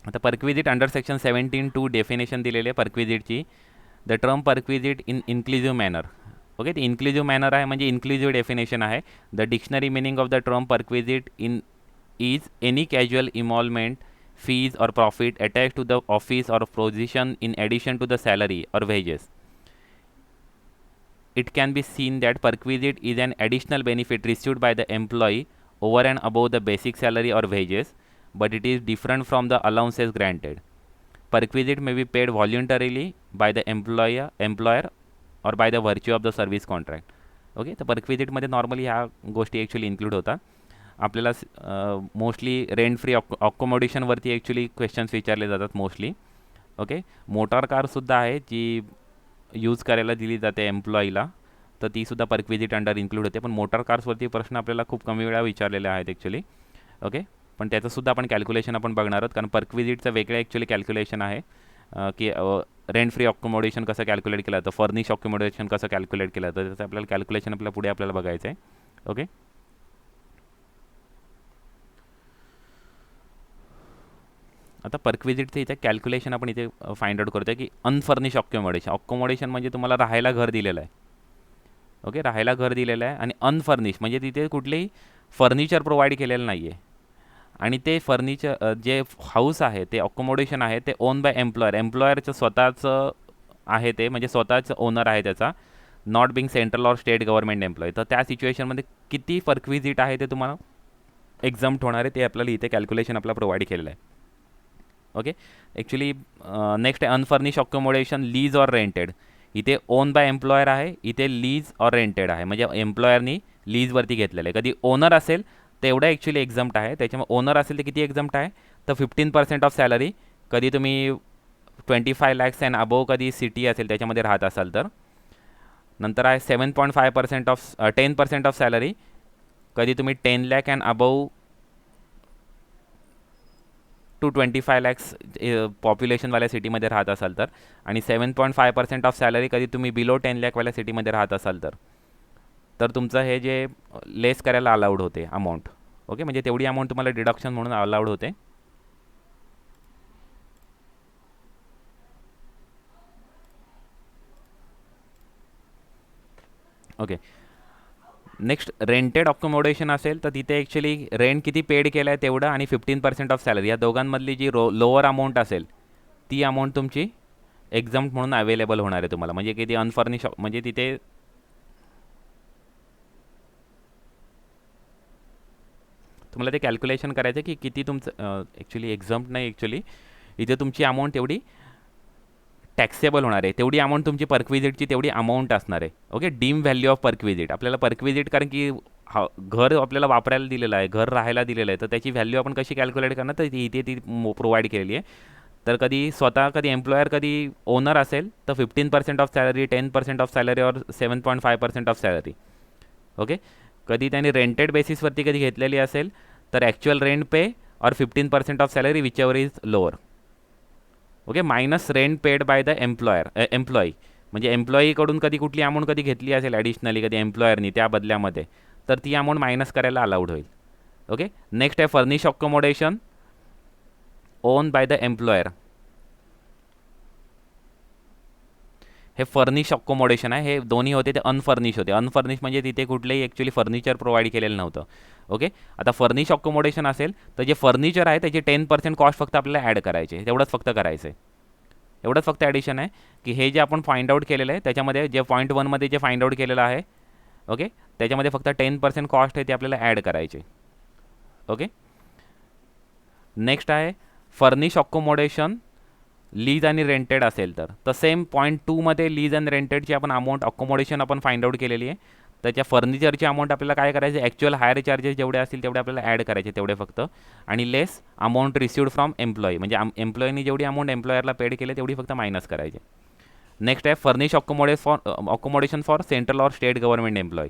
आता परक्विजिट अंडर सेक्शन 17(2) डेफिनेशन दिलेली आहे परक्विजिटची. The term perquisite in inclusive manner. Okay, ती इन्क्लुझिव्ह मॅनर आहे म्हणजे इन्क्लुझिव्ह डेफिनेशन आहे. The dictionary meaning of the term perquisite is any casual involvement, fees or profit attached to the office or position in addition to the salary or wages. It can be seen that perquisite is an additional benefit received by the employee over and above the basic salary or wages, but it is different from the allowances granted. Perquisite may be paid voluntarily by the employer or by the virtue of the service contract. Okay, तर परक्विजिटमध्ये normally ह्या गोष्टी actually include होतात. आपल्याला mostly rent free अकोमोडेशनवरती actually questions विचारले जातात mostly. Okay, motor कारसुद्धा आहे जी यूज करायला दिली जाते एम्प्लॉईला, तर तीसुद्धा परक्विजिट अंडर इन्क्लूड होते. पण मोटार कार्सवरती प्रश्न आपल्याला खूप कमी वेळा विचारलेले आहेत ॲक्च्युली. ओके, पण त्याचंसुद्धा आपण कॅल्क्युलेशन आपण बघणार आहोत, कारण परक्विजिटचं वेगळं ॲक्च्युली कॅल्क्युलेशन आहे की रेंट फ्री अकोमोडेशन कसं कॅल्क्युलेट केलं जातं, फर्निश अकोमोडेशन कसं कॅल्क्युलेट केलं जातं, त्याचं आपल्याला कॅल्क्युलेशन पुढे आपल्याला बघायचं आहे. ओके, आता परक्विजिटचं इथे कॅल्क्युलेशन आपण इथे फाइंड आउट करतो की अनफर्निश अकोमोडेशन म्हणजे तुम्हाला राहायला घर दिलेलं आहे. ओके, राहायला घर दिलेलं आहे आणि अनफर्निश म्हणजे तिथे कुठलेही फर्निचर प्रोव्हाइड केलेलं नाही आहे आणि ते फर्निचर जे हाऊस आहे ते अकोमोडेशन आहे ते ओन बाय एम्प्लॉयरचं स्वतःचं आहे, ते म्हणजे स्वतःचं ओनर आहे त्याचा, not being central or state government employ. तर त्या सिच्युएशनमध्ये किती परक्विजिट आहे ते तुम्हाला एक्झाम्प्ट होणार आहे ते आपल्याला इथे कॅल्क्युलेशन आपल्याला प्रोव्हाइड केलेलं आहे. ओके, ॲक्च्युली नेक्स्ट आहे unfurnished accommodation lease or rented. इथे ओन बाय एम्प्लॉयर आहे, इथे लीज ऑर रेंटेड आहे, म्हणजे एम्प्लॉयरनी लीजवरती घेतलेलं आहे. कधी ओनर असेल तेवढं ॲक्च्युली एक्झाम्प्ट आहे, त्याच्यामुळे ओनर असेल तर किती एक्झाम्प्ट आहे, तर 15% ऑफ सॅलरी. कधी तुम्ही 25 lakhs अँड अबोव कधी सिटी असेल त्याच्यामध्ये राहत असाल तर. नंतर आहे 7.5% ऑफ 10% ऑफ सॅलरी कधी तुम्ही 10 lakh and above to 25 lakhs पॉप्युलेशनवाल्या सिटीमध्ये राहत असाल तर, आणि 7.5% ऑफ सॅलरी कधी तुम्ही बिलो 10 lakhवाल्या सिटीमध्ये राहत असाल तर तुमचं हे जे लेस करायला अलाउड होते अमाऊंट. ओके, म्हणजे तेवढी अमाऊंट तुम्हाला डिडक्शन म्हणून अलाउड होते. ओके, नेक्स्ट रेंटेड अकोमोडेशन असेल तर तिथे ॲक्च्युली रेंट किती पेड केलं आहे तेवढं आणि 15% ऑफ सॅलरी, या दोघांमधली जी लोअर अमाऊंट असेल ती अमाऊंट तुमची एक्झाम्प्ट म्हणून अवेलेबल होणार आहे तुम्हाला. म्हणजे किती अनफर्निश म्हणजे तिथे तुम्हाला ते कॅल्क्युलेशन करायचं की किती तुमचं ॲक्च्युली एक्झाम्प्ट नाही, ॲक्च्युली इथे तुमची अमाऊंट तेवढी टॅक्सेबल होणार आहे, तेवढी अमाऊंट तुमची परक्विजिटची तेवढी अमाऊंट असणार आहे. Okay, deem value of perquisite. आपल्याला परक्विजिट कारण की घर आपल्याला वापरायला दिलेलं आहे, घर राहायला दिलेलं आहे, तर त्याची व्हॅल्यू आपण कशी कॅल्क्युलेट करणार, तर इथे ती प्रोव्हाइड केलेली आहे. तर कधी स्वतः कधी एम्प्लॉयर कधी ओनर असेल तर 15% ऑफ सॅलरी, 10% ऑफ सॅलरी और 7.5% ऑफ सॅलरी. ओके, कधी त्यांनी रेंटेड बेसिसवरती कधी घेतलेली असेल तर ॲक्च्युअल रेंट पे और 15% of salary which ever is lower. Okay, minus rent paid by the employee, म्हणजे एम्प्लॉईकडून कधी कुठली अमाऊंट कधी घेतली असेल ॲडिशनली कधी एम्प्लॉयरनी त्या बदल्यामध्ये, तर ती अमाऊंट मायनस करायला अलाउड होईल. ओके, नेक्स्ट आहे furnish accommodation own by the employer. हे फर्निश अकोमोडेशन आहे, हे दोन्ही होते ते अनफर्निश होते. अनफर्निश म्हणजे तिथे कुठलेही ॲक्च्युली फर्निचर प्रोव्हाइड केलेलं नव्हतं. ओके, आता फर्निश अकोमोडेशन असेल तर जे फर्निचर आहे त्याचे 10% कॉस्ट फक्त आपल्याला ॲड करायचे, तेवढंच फक्त करायचं आहे. एवढंच फक्त ॲडिशन आहे की हे जे आपण फाइंड आउट केलेलं आहे त्याच्यामध्ये जे पॉईंट 1मध्ये जे फाइंड आउट केलेलं आहे, ओके, त्याच्यामध्ये फक्त 10% कॉस्ट आहे ते आपल्याला ॲड करायचे. ओके, नेक्स्ट आहे फर्निश अकोमोडेशन लीज आणि रेंटेड असेल तर सेम पॉईंट 2मध्ये लीज आणि रेंटेडची आपण अमाऊंट अकोमोडेशन आपण फाइंड आउट केलेली आहे. त्याच्या फर्निचरची अमाऊंट आपल्याला काय करायचं, ॲक्च्युअल हायर चार्जेस जेवढे असतील तेवढे आपल्याला ॲड करायचे, तेवढे फक्त, आणि लेस अमाऊंट रिसिव्ड फ्रॉम एम्प्लॉई, म्हणजे एम्प्लॉईनी जेवढी अमाऊंट एम्प्लॉयरला पेड केली तेवढी फक्त मायनस करायचे. नेक्स्ट आहे फर्निश अकोमोडेशन फॉर सेंट्रल और स्टेट गव्हर्नमेंट एम्प्लॉई.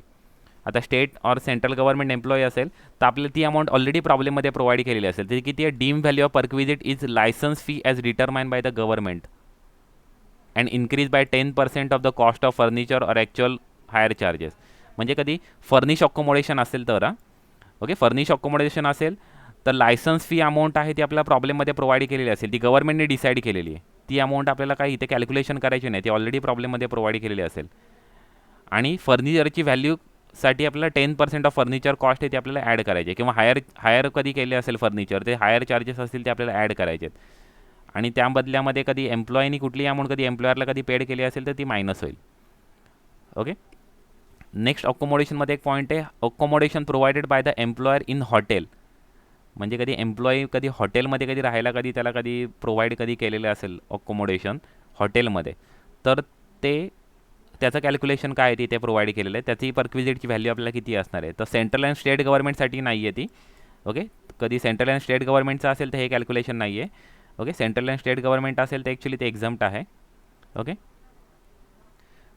आता स्टेट और सेंट्रल गव्हर्नमेंट एम्प्लॉई असेल तर आपल्याला ती अमाऊंट ऑलरेडी प्रॉब्लेममध्ये प्रोव्हाइड केलेली असेल. ती किती आहे, deem value of perquisite is licence fee as determined by the government and increase by 10% of the cost of furniture or actual hire charges. म्हणजे कधी फर्निश अकोमोडेशन असेल तर ओके, फर्निश अकोमोडेशन असेल तर लायसन्स फी अमाऊंट आहे ती आपल्याला प्रॉब्लेममध्ये प्रोव्हाइड केलेली असेल, ती गव्हर्नमेंटने डिसाईड केलेली आहे. ती अमाऊंट आपल्याला काही इथे कॅल्क्युलेशन करायची नाही, ती ऑलरेडी प्रॉब्लेममध्ये प्रोव्हाइड केलेली असेल. आणि फर्निचरची व्हॅल्यूसाठी आपल्याला 10% ऑफ फर्निचर कॉस्ट आहे ते आपल्याला ॲड करायचे, किंवा हायर कधी केले असेल फर्निचर ते हायर चार्जेस असतील ते आपल्याला ॲड करायचे. आणि त्या बदल्यामध्ये कधी एम्प्लॉईनी कुठली अमाऊंट कधी एम्प्लॉयरला कधी पेड केली असेल तर ती मायनस होईल. ओके, नेक्स्ट अकोमोडेशनमध्ये एक पॉईंट आहे accommodation provided bye the employer in hotel. म्हणजे कधी एम्प्लॉई कधी हॉटेलमध्ये कधी राहायला कधी त्याला कधी प्रोव्हाइड कधी केलेलं असेल अकोमोडेशन हॉटेलमध्ये, तर ते त्याचं कॅल्क्युलेशन काय आहे तिथे प्रोव्हाइड केलेलं आहे, त्याची परक्विजिटची व्हॅल्यू आपल्याला किती असणार आहे. तर सेंट्रल अँड स्टेट गव्हर्नमेंटसाठी नाही आहे ती. ओके, कधी सेंट्रल अँड स्टेट गव्हर्नमेंटचं असेल तर हे कॅल्क्युलेशन नाही आहे. Okay, central and state government असेल तर ॲक्च्युली ते एक्झाम्प्ट आहे. Okay,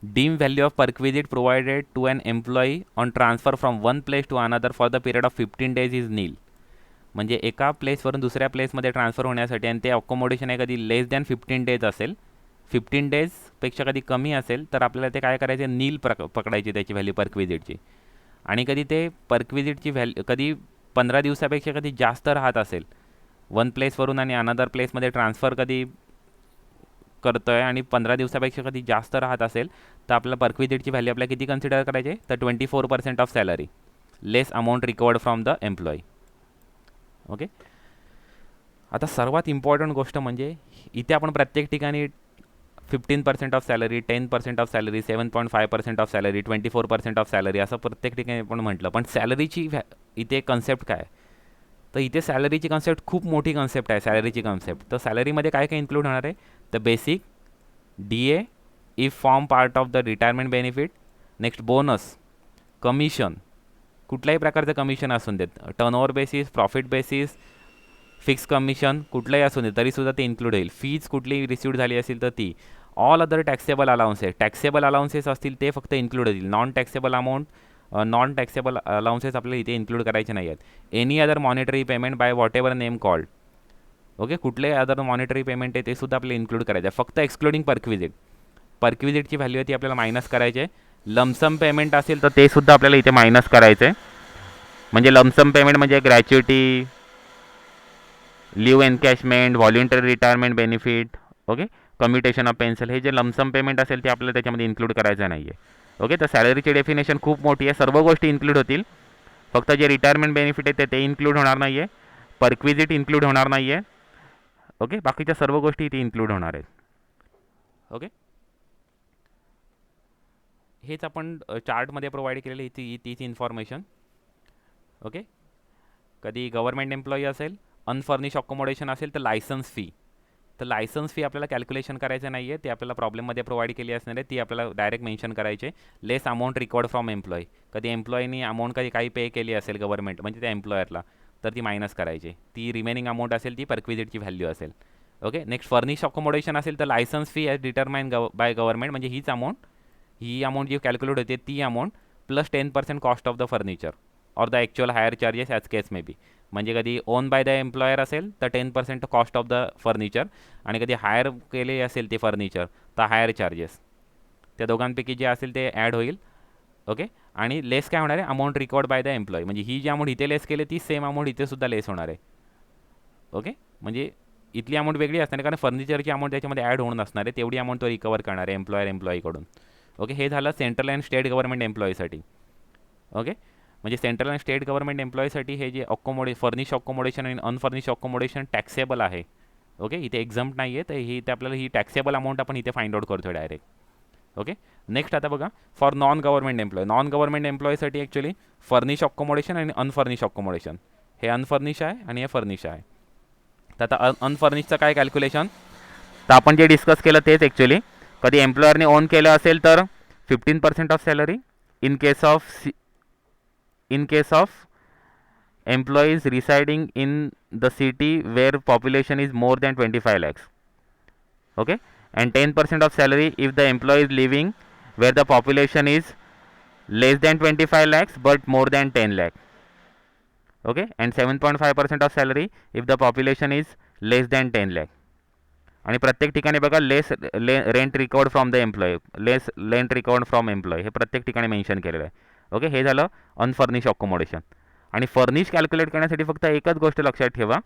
deem value of perquisite provided to an employee on transfer from one place to another for the period of 15 days is nil. म्हणजे एका प्लेसवरून दुसऱ्या प्लेसमध्ये transfer होण्यासाठी, आणि ते अकोमोडेशन आहे कधी लेस दॅन 15 डेज असेल, 15 डेजपेक्षा कधी कमी असेल तर आपल्याला ते काय करायचे, नील पकडायची त्याची व्हॅल्यू परक्विजिटची. आणि कधी ते परक्विजिटची व्हॅल्यू कधी 15 दिवसापेक्षा कधी जास्त राहत असेल, वन प्लेसवरून आणि अनदर प्लेसमध्ये ट्रान्सफर कधी करतो आहे आणि 15 दिवसापेक्षा कधी जास्त राहत असेल, तर आपल्याला परक्विजिटची व्हॅल्यू आपल्याला किती कन्सिडर करायची, तर 24% of salary less amount recovered from the employee. Okay. आता सर्वात इम्पॉर्टंट गोष्ट म्हणजे इथे आपण प्रत्येक ठिकाणी 15% of salary, 10% of salary, 7.5% of salary, 24% of salary असं प्रत्येक ठिकाणी आपण म्हटलं, पण सॅलरीची इथे कन्सेप्ट काय, तर इथे सॅलरीची कन्सेप्ट खूप मोठी कन्सेप्ट आहे. सॅलरीची कन्सेप्ट, तर सॅलरीमध्ये काय काय इन्क्लूड होणार आहे, तर basic, DA if form part of the retirement benefit, next bonus, commission, कुठल्याही प्रकारचं कमिशन असून देत, turnover basis, profit basis, fix commission कुठलंही असून दे तरीसुद्धा ते इन्क्लूड होईल. फीज कुठली रिसिव्ड झाली असेल तर ती, all other taxable allowances, taxable allowances असतील ते फक्त इन्क्लूड होतील. Non taxable amount, non taxable allowances आपल्याला इथे इन्क्लूड करायचे नाही आहेत. Any other monetary payment by what ever name called. Okay. कुठले अदर मॉनिटरी पेमेंट आहे ते सुद्धा आपल्याला इन्क्लूड करायचं आहे, फक्त एक्सक्लुडिंग परक्विजिट. परक्विजिटची व्हॅल्यू आहे ती आपल्याला मायनस करायचे. लमसम पेमेंट असेल तर ते सुद्धा आपल्याला इथे मायनस करायचे. म्हणजे लमसम पेमेंट म्हणजे gratuity, leave encashment, voluntary retirement benefit, okay, commutation of pension, हे जे लमसम पेमेंट असेल ते आपल्याला त्याच्यामध्ये इन्क्लूड करायचं नाही आहे. ओके. तर सॅलरीची डेफिनेशन खूप मोठी आहे, सर्व गोष्टी इन्क्लूड होतील, फक्त जे रिटायरमेंट बेनिफिट आहे ते इन्क्लूड होणार नाही आहे, परक्विजिट इन्क्लूड होणार नाही आहे. ओके. बाकीच्या सर्व गोष्टी इथे इन्क्लूड होणार आहेत. ओके. हेच आपण चार्टमध्ये प्रोव्हाइड केलेली तीच इन्फॉर्मेशन. ओके. कधी गव्हर्नमेंट एम्प्लॉई असेल, अनफर्निश अकोमोडेशन असेल तर लायसन्स फी, तर लायसन्स फी आपल्याला कॅल्क्युलेशन करायचं नाही आहे, ते आपल्याला प्रॉब्लेममध्ये प्रोव्हाइड केली असणार आहे, ती आपल्याला डायरेक्ट मेन्शन करायचे. लेस अमाऊंट रिकॉर्ड फ्रॉम एम्प्लॉई, कधी एम्प्लॉईनी अमाऊंट कधी काही पे केली असेल गव्हर्नमेंट म्हणजे त्या एम्प्लॉयरला, तर ती मायनस करायची. ती रिमेनिंग अमाऊंट असेल ती परक्विजिटची व्हॅल्यू असेल. ओके. नेक्स्ट फर्निश अकोमोडेशन असेल तर licence fee as determine by government, म्हणजे हीच अमाऊंट, ही अमाऊंट जी कॅल्क्युलेट होते ती amount plus 10% cost of the furniture or the actual hire charges as case may be. म्हणजे कधी ओन बाय द एम्प्लॉयर असेल तर 10% कॉस्ट ऑफ द फर्निचर, आणि कधी हायर केले असेल ते फर्निचर तर हायर चार्जेस, त्या दोघांपैकी जे असेल ते ॲड होईल. ओके. आणि लेस काय होणार आहे, amount record by the employee, म्हणजे ही जी अमाऊंट इथे लेस केली ती सेम अमाऊंट इथे सुद्धा लेस होणार आहे. ओके. म्हणजे इथली अमाऊंट वेगळी असणार आहे कारण फर्निचरची अमाऊंट त्याच्यामध्ये ॲड होऊन असणार आहे, तेवढी अमाऊंट तो रिकवर करणार आहे एम्प्लॉईकडून. ओके. हे झालं सेंट्रल अँड स्टेट गव्हर्नमेंट एम्प्लॉईसाठी. ओके. म्हणजे सेंट्रल अँड स्टेट गव्हर्नमेंट एम्प्लॉईसाठी हे जे फर्निश अकोमोडेशन आणि अनफर्निश अकोमोडेशन टॅक्सेबल आहे. ओके. इथे एक्झाम्प्ट नाही आहे, तर ही इथे आपल्याला ही टॅक्सेबल अमाऊंट आपण इथे फाइंड आउट करतो डायरेक्ट. ओके. नेक्स्ट आता बघा, for non government employ, non government एम्प्लॉयसाठी ॲक्च्युली फर्निश अकोमोडेशन आणि अनफर्निश अकोमोडेशन, हे अनफर्निश आहे आणि हे फर्निश आहे. तर आता अनफर्निशचं काय कॅल्क्युलेशन, तर आपण जे डिस्कस केलं तेच ॲक्च्युली. कधी एम्प्लॉयरने ओन केलं असेल तर 15% of salary, in case of employees residing in the city where population is more than 25 lakhs. Okay. And 10% of salary if the employee is living where the population is less than 25 lakhs but more than 10 lakh. Okay. And 7.5% of salary if the population is less than 10 lakh. आणि प्रत्येक ठिकाणी बघा less rent recovered from the employee, less rent recovered from employee, हे प्रत्येक ठिकाणी mention केलेलं आहे. Okay. हे झालं अनफर्निश अकोमोडेशन. आणि फर्निश कॅल्क्युलेट करण्यासाठी फक्त एकच गोष्ट लक्षात ठेवा,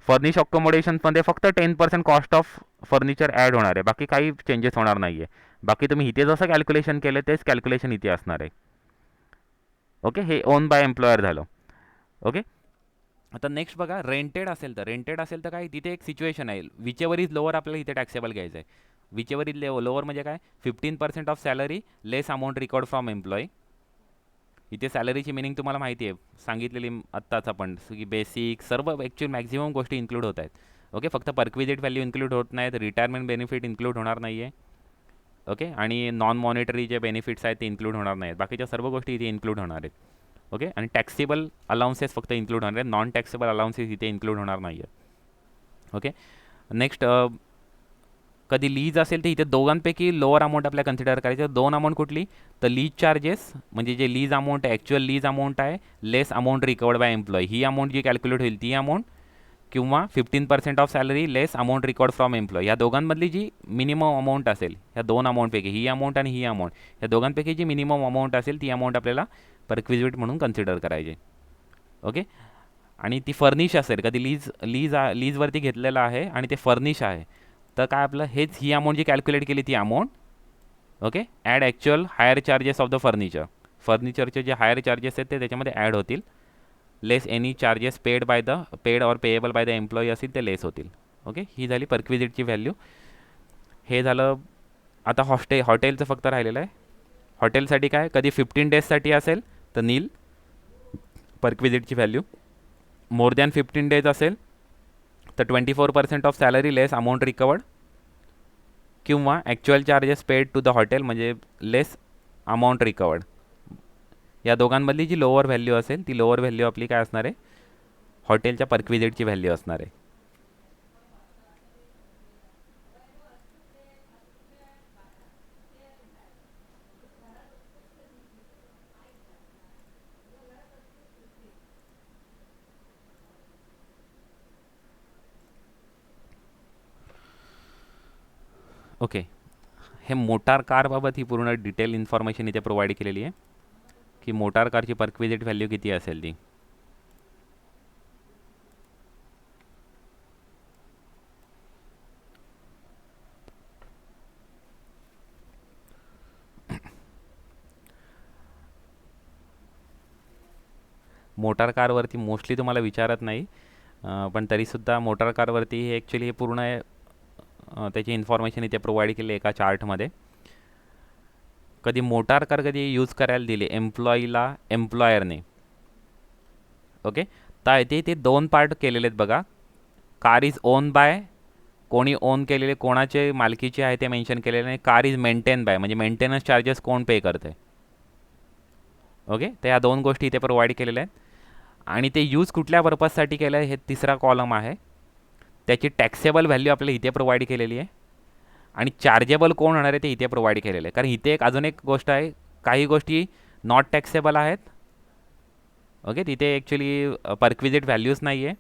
फर्निश अकोमोडेशनमध्ये फक्त 10% कॉस्ट ऑफ फर्निचर ॲड होणार आहे, बाकी काही चेंजेस होणार नाही आहे. बाकी तुम्ही इथे जसं कॅल्क्युलेशन केलं तेच कॅल्क्युलेशन इथे असणार आहे. ओके. हे ओन बाय एम्प्लॉयर झालं. ओके. आता नेक्स्ट बघा, रेंटेड असेल तर काय, तिथे एक सिच्युएशन आहे, विचेवर इज लोअर आपल्याला इथे टॅक्सेबल घ्यायचं आहे. विचेवर इज लोअर म्हणजे काय, 15% of salary less amount record from employee. इथे सॅलरीची मिनिंग तुम्हाला माहिती आहे, सांगितलेली आत्ताच आपण की बेसिक सर्व ॲक्च्युअल मॅक्झिमम गोष्टी इन्क्लूड होत आहेत. ओके. फक्त परक्विजिट व्हॅल्यू इन्क्लूड होत नाहीत, रिटायरमेंट बेनिफिट इन्क्लूड होणार नाही आहे. ओके. आणि नॉन मॉनिटरी जे बेनिफिट्स आहेत ते इन्क्लूड होणार नाहीत, बाकीच्या सर्व गोष्टी इथे इन्क्लूड होणार आहेत. ओके. आणि टॅक्सेबल अलाउन्सेस फक्त इन्क्लूड होणार आहेत, नॉन टॅक्सेबल अलाउन्सेस इथे इन्क्लूड होणार नाही आहे. ओके. नेक्स्ट कधी लीज असेल तर इथे दोघांपैकी लोअर अमाऊंट आपल्याला कन्सिडर करायचं. दोन अमाऊंट कुठली, तर लीज चार्जेस म्हणजे जे लीज अमाऊंट आहे, ॲक्च्युअल लीज अमाऊंट आहे, लेस अमाऊंट रिकवर्ड बाय एम्प्लॉई, ही अमाऊंट जी कॅल्क्युलेट होईल ती अमाऊंट, किंवा 15% of salary less amount record from employee. या दोघांमधली जी मिनिमम अमाऊंट असेल, ह्या दोन अमाऊंटपैकी ही अमाऊंट आणि ही अमाऊंट, या दोघांपैकी जी मिनिमम अमाऊंट असेल ती अमाऊंट आपल्याला परक्विजिट म्हणून कन्सिडर करायची. ओके. आणि ती फर्निश असेल, कधी लीजवरती घेतलेलं आहे आणि ते फर्निश आहे, तर काय आपलं हेच ही अमाऊंट जी कॅल्क्युलेट केली ती amount. Okay. Add actual hire charges of the फर्निचरचे जे हायर चार्जेस आहेत ते त्याच्यामध्ये ॲड होतील. Less any charges paid or payable by the employee असतील ते लेस होतील. ओके. ही झाली परक्विजिटची व्हॅल्यू. हे झालं. आता हॉटेलचं फक्त राहिलेलं आहे. हॉटेलसाठी काय, कधी 15 डेजसाठी असेल तर नील परक्विजिटची व्हॅल्यू. मोर दॅन 15 डेज असेल तर 24% of salary less amount recovered, किंवा actual charges paid to the hotel म्हणजे लेस अमाऊंट रिकवर्ड. या दोघांमधली जी लोअर व्हॅल्यू असेल ती लोअर व्हॅल्यू आपली काय असणार आहे, हॉटेलच्या परक्विजिटची व्हॅल्यू असणार आहे. ओके. हे मोटार कारबाबत ही पूर्ण डिटेल इन्फॉर्मेशन इथे प्रोव्हाइड केलेली आहे की मोटार कारची परक्विजिट व्हॅल्यू किती असेल ती. मोटार कारवरती मोस्टली तुम्हाला विचारत नाही, पण तरीसुद्धा मोटार कारवरती हे ॲक्च्युली हे पूर्ण त्याची इन्फॉर्मेशन इथे प्रोव्हाइड केली एका चार्टमध्ये. कधी मोटार कार कधी यूज करायला दिली एम्प्लॉईला एम्प्लॉयरने. ओके. तर ते दोन पार्ट केलेले आहेत बघा. कार इज ओन बाय, कोणी ओन केलेले, कोणाचे मालकीचे आहे ते मेन्शन केलेले नाही. कार इज मेंटेन बाय म्हणजे मेंटेनन्स चार्जेस कोण पे करते. ओके. तर या दोन गोष्टी इथे प्रोव्हाइड केलेल्या आहेत. आणि ते यूज कुठल्या पर्पजसाठी केलं आहे हे तिसरा कॉलम आहे. त्याची टॅक्सेबल व्हॅल्यू आपल्याला इथे प्रोव्हाइड केलेली आहे. आणि चार्जेबल कोण होणार आहे ते इथे प्रोव्हाइड केलेलं आहे. कारण इथे अजून एक गोष्ट आहे, काही गोष्टी नॉट टॅक्सेबल आहेत. ओके. तिथे ॲक्च्युली परक्विजिट व्हॅल्यूज नाही आहे,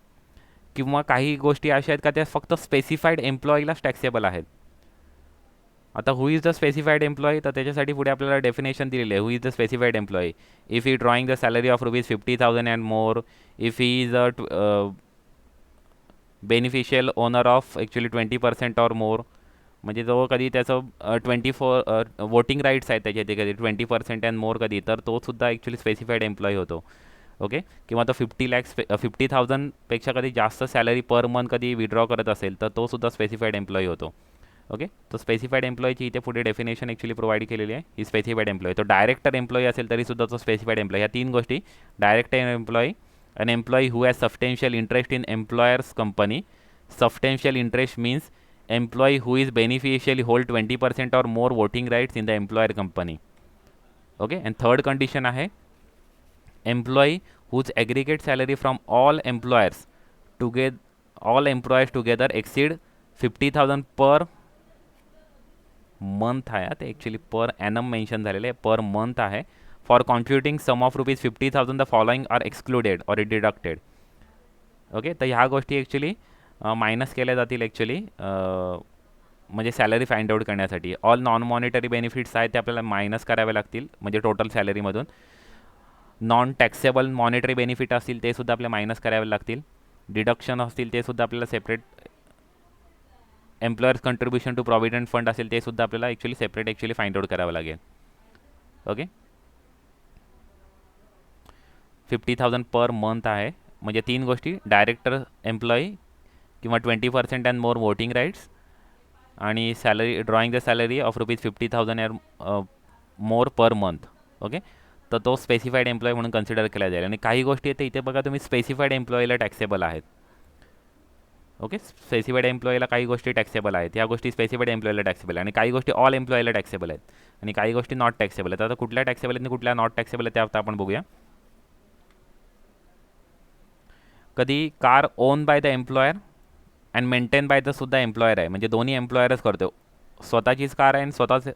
किंवा काही गोष्टी अशा आहेत का त्या फक्त स्पेसिफाईड एम्प्लॉईलाच टॅक्सेबल आहेत. आता who is the specified employee, तर त्याच्यासाठी पुढे आपल्याला डेफिनेशन दिलेली आहे. Who is the specified employee, if he drawing the salary of ₹50,000 and more, if he is a beneficial owner of actually 20% or more, म्हणजे जो कधी त्याचं 24 वोटिंग राईट्स आहेत त्याचे, ते कधी 20% अँड मोर कधी, तर तो सुद्धा ॲक्च्युली स्पेसिफाईड एम्प्लॉई होतो. ओके. किंवा तो 50,000पेक्षा कधी जास्त सॅलरी पर मंथ कधी विड्रॉ करत असेल तर तो सुद्धा स्पेसिफाईड एम्प्लॉई होतो. ओके. तो स्पेसिफाईड एम्प्लॉईची इथे पुढे डेफिनेशन ॲक्च्युली प्रोव्हाइड केलेली आहे. ही स्पेसिफाईड एम्प्लॉई. तो डायरेक्टर एम्प्लॉई असेल तरीसुद्धा तो स्पेसिफाईड एम्प्लॉई. ह्या तीन गोष्टी, director employee, an employee who has substantial interest in employer's company. Substantial interest means employee who is beneficially hold 20% or more voting rights in the employer company. Okay. And third condition आहे employee whose aggregate salary from all employers together exceed 50,000 per month आहे. ते actually per annum mention झालेलं आहे, per month आहे. For contributing sum of ₹50,000 the following are excluded or deducted. Okay. तर ह्या गोष्टी actually minus केल्या जातील ॲक्च्युली, म्हणजे सॅलरी फाइंड आउट करण्यासाठी. ऑल नॉन मॉनिटरी बेनिफिट्स आहेत ते आपल्याला मायनस करावे लागतील म्हणजे टोटल सॅलरीमधून. नॉन टॅक्सेबल मॉनिटरी बेनिफिट असतील ते सुद्धा आपल्याला मायनस करावे लागतील. डिडक्शन असतील ते सुद्धा आपल्याला separate, employer's contribution to provident fund असेल ते सुद्धा आपल्याला actually separate actually find out करावं लागेल. ओके. 50,000 पर मंथ आहे म्हणजे तीन गोष्टी, डायरेक्टर एम्प्लॉई किंवा 20% अँड मोर वोटिंग राईट्स, आणि salary drawing the salary of ₹50,000 and more per month. Okay. तर तो स्पेसिफाईड एम्प्लॉई म्हणून कन्सिडर केला जाईल. आणि काही गोष्टी आहेत इथे बघा तुम्ही, स्पेसिफाईड एम्प्लॉईला टॅक्सेबल आहेत. ओके. स्पेसिफाईड एम्प्लॉईला काही गोष्टी टॅक्सेबल आहेत, ह्या गोष्टी स्पेसिफाईड एम्प्लॉईला टॅक्सेबल आहे. आणि काही गोष्टी ऑल एम्प्लॉईला टॅक्सेबल आहेत, आणि काही गोष्टी नॉट टॅक्सेबल आहेत. आता कुठल्या टॅक्सेबल आहेत आणि कुठल्या नॉट टॅक्सेबल आहेत ते आता आपण बघूया. कधी car own by the employer and maintain by the सुद्धा एम्प्लॉयर आहे, म्हणजे दोन्ही एम्प्लॉयरच करतो. स्वतःचीच कार आहे आणि स्वतःच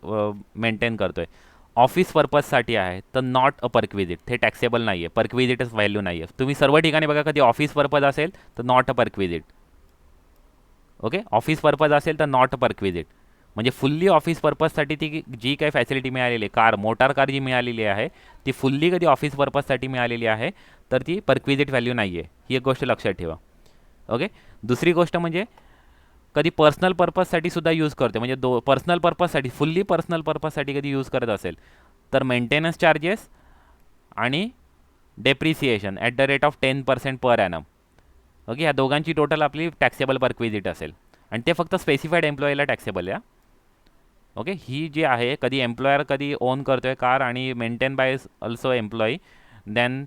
मेंटेन करतोय. ऑफिस पर्पजसाठी आहे तर नॉट अ पर्क्विजिट, हे टॅक्सेबल नाही आहे, पर्क्विजिटच व्हॅल्यू नाही आहे. तुम्ही सर्व ठिकाणी बघा, कधी ऑफिस पर्पज असेल तर not a perquisite. Okay, office purpose असेल तर नॉट अ पर्क्विजिट, म्हणजे फुल्ली ऑफिस पर्पजसाठी ती जी काही फॅसिलिटी मिळालेली आहे, कार मोटार कार जी मिळालेली आहे ती फुल्ली कधी ऑफिस पर्पजसाठी मिळालेली आहे तर ती पर्क्विजिट व्हॅल्यू नाही आहे, ही एक गोष्ट लक्षात ठेवा. ओके, दुसरी गोष्ट म्हणजे कधी पर्सनल पर्पजसाठी सुद्धा यूज करते, म्हणजे पर्सनल पर्पजसाठी, फुल्ली पर्सनल पर्पजसाठी कधी यूज करत असेल तर मेंटेनन्स चार्जेस आणि depreciation at the rate of 10% per annum. Okay, ह्या दोघांची टोटल आपली टॅक्सेबल पर्क्विजिट असेल आणि ते फक्त स्पेसिफाईड एम्प्लॉईला टॅक्सेबल आहे. ओके, ही जी आहे कधी एम्प्लॉयर कधी ओन करतोय कार आणि maintain by also employee, then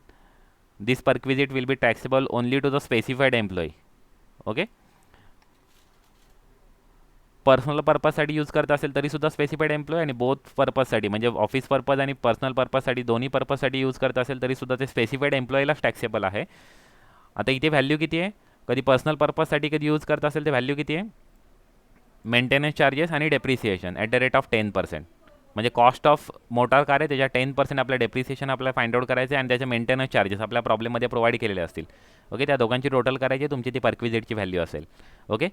this perquisite will be taxable only to the specified employee. Okay, personal पर्पजसाठी यूज करत असेल तरी सुद्धा स्पेसिफाईड एम्प्लॉय, आणि बोथ पर्पजसाठी म्हणजे ऑफिस पर्पज आणि पर्सनल पर्पजसाठी दोन्ही पर्पजसाठी यूज करत असेल तरी सुद्धा ते स्पेसिफाईड एम्प्लॉईलाच टॅक्सेबल आहे. आता इथे व्हॅल्यू किती आहे, कधी पर्सनल पर्पजसाठी कधी यूज करत असेल तर व्हॅल्यू किती आहे, मेंटेनन्स चार्जेस आणि depreciation at the rate of 10%, म्हणजे कॉस्ट ऑफ मोटार कार आहे त्याच्या 10% आपल्या डेप्रिसिएशन आपल्याला फाइंड आउट करायचे आणि त्याचे मेंटेनन्स चार्जेस आपल्या प्रॉब्लेममध्ये प्रोव्हाइड केलेले असतील. ओके, त्या दोघांची टोटल करायची, तुमची ती पर्क्विजिटची व्हॅल्यू असेल. ओके,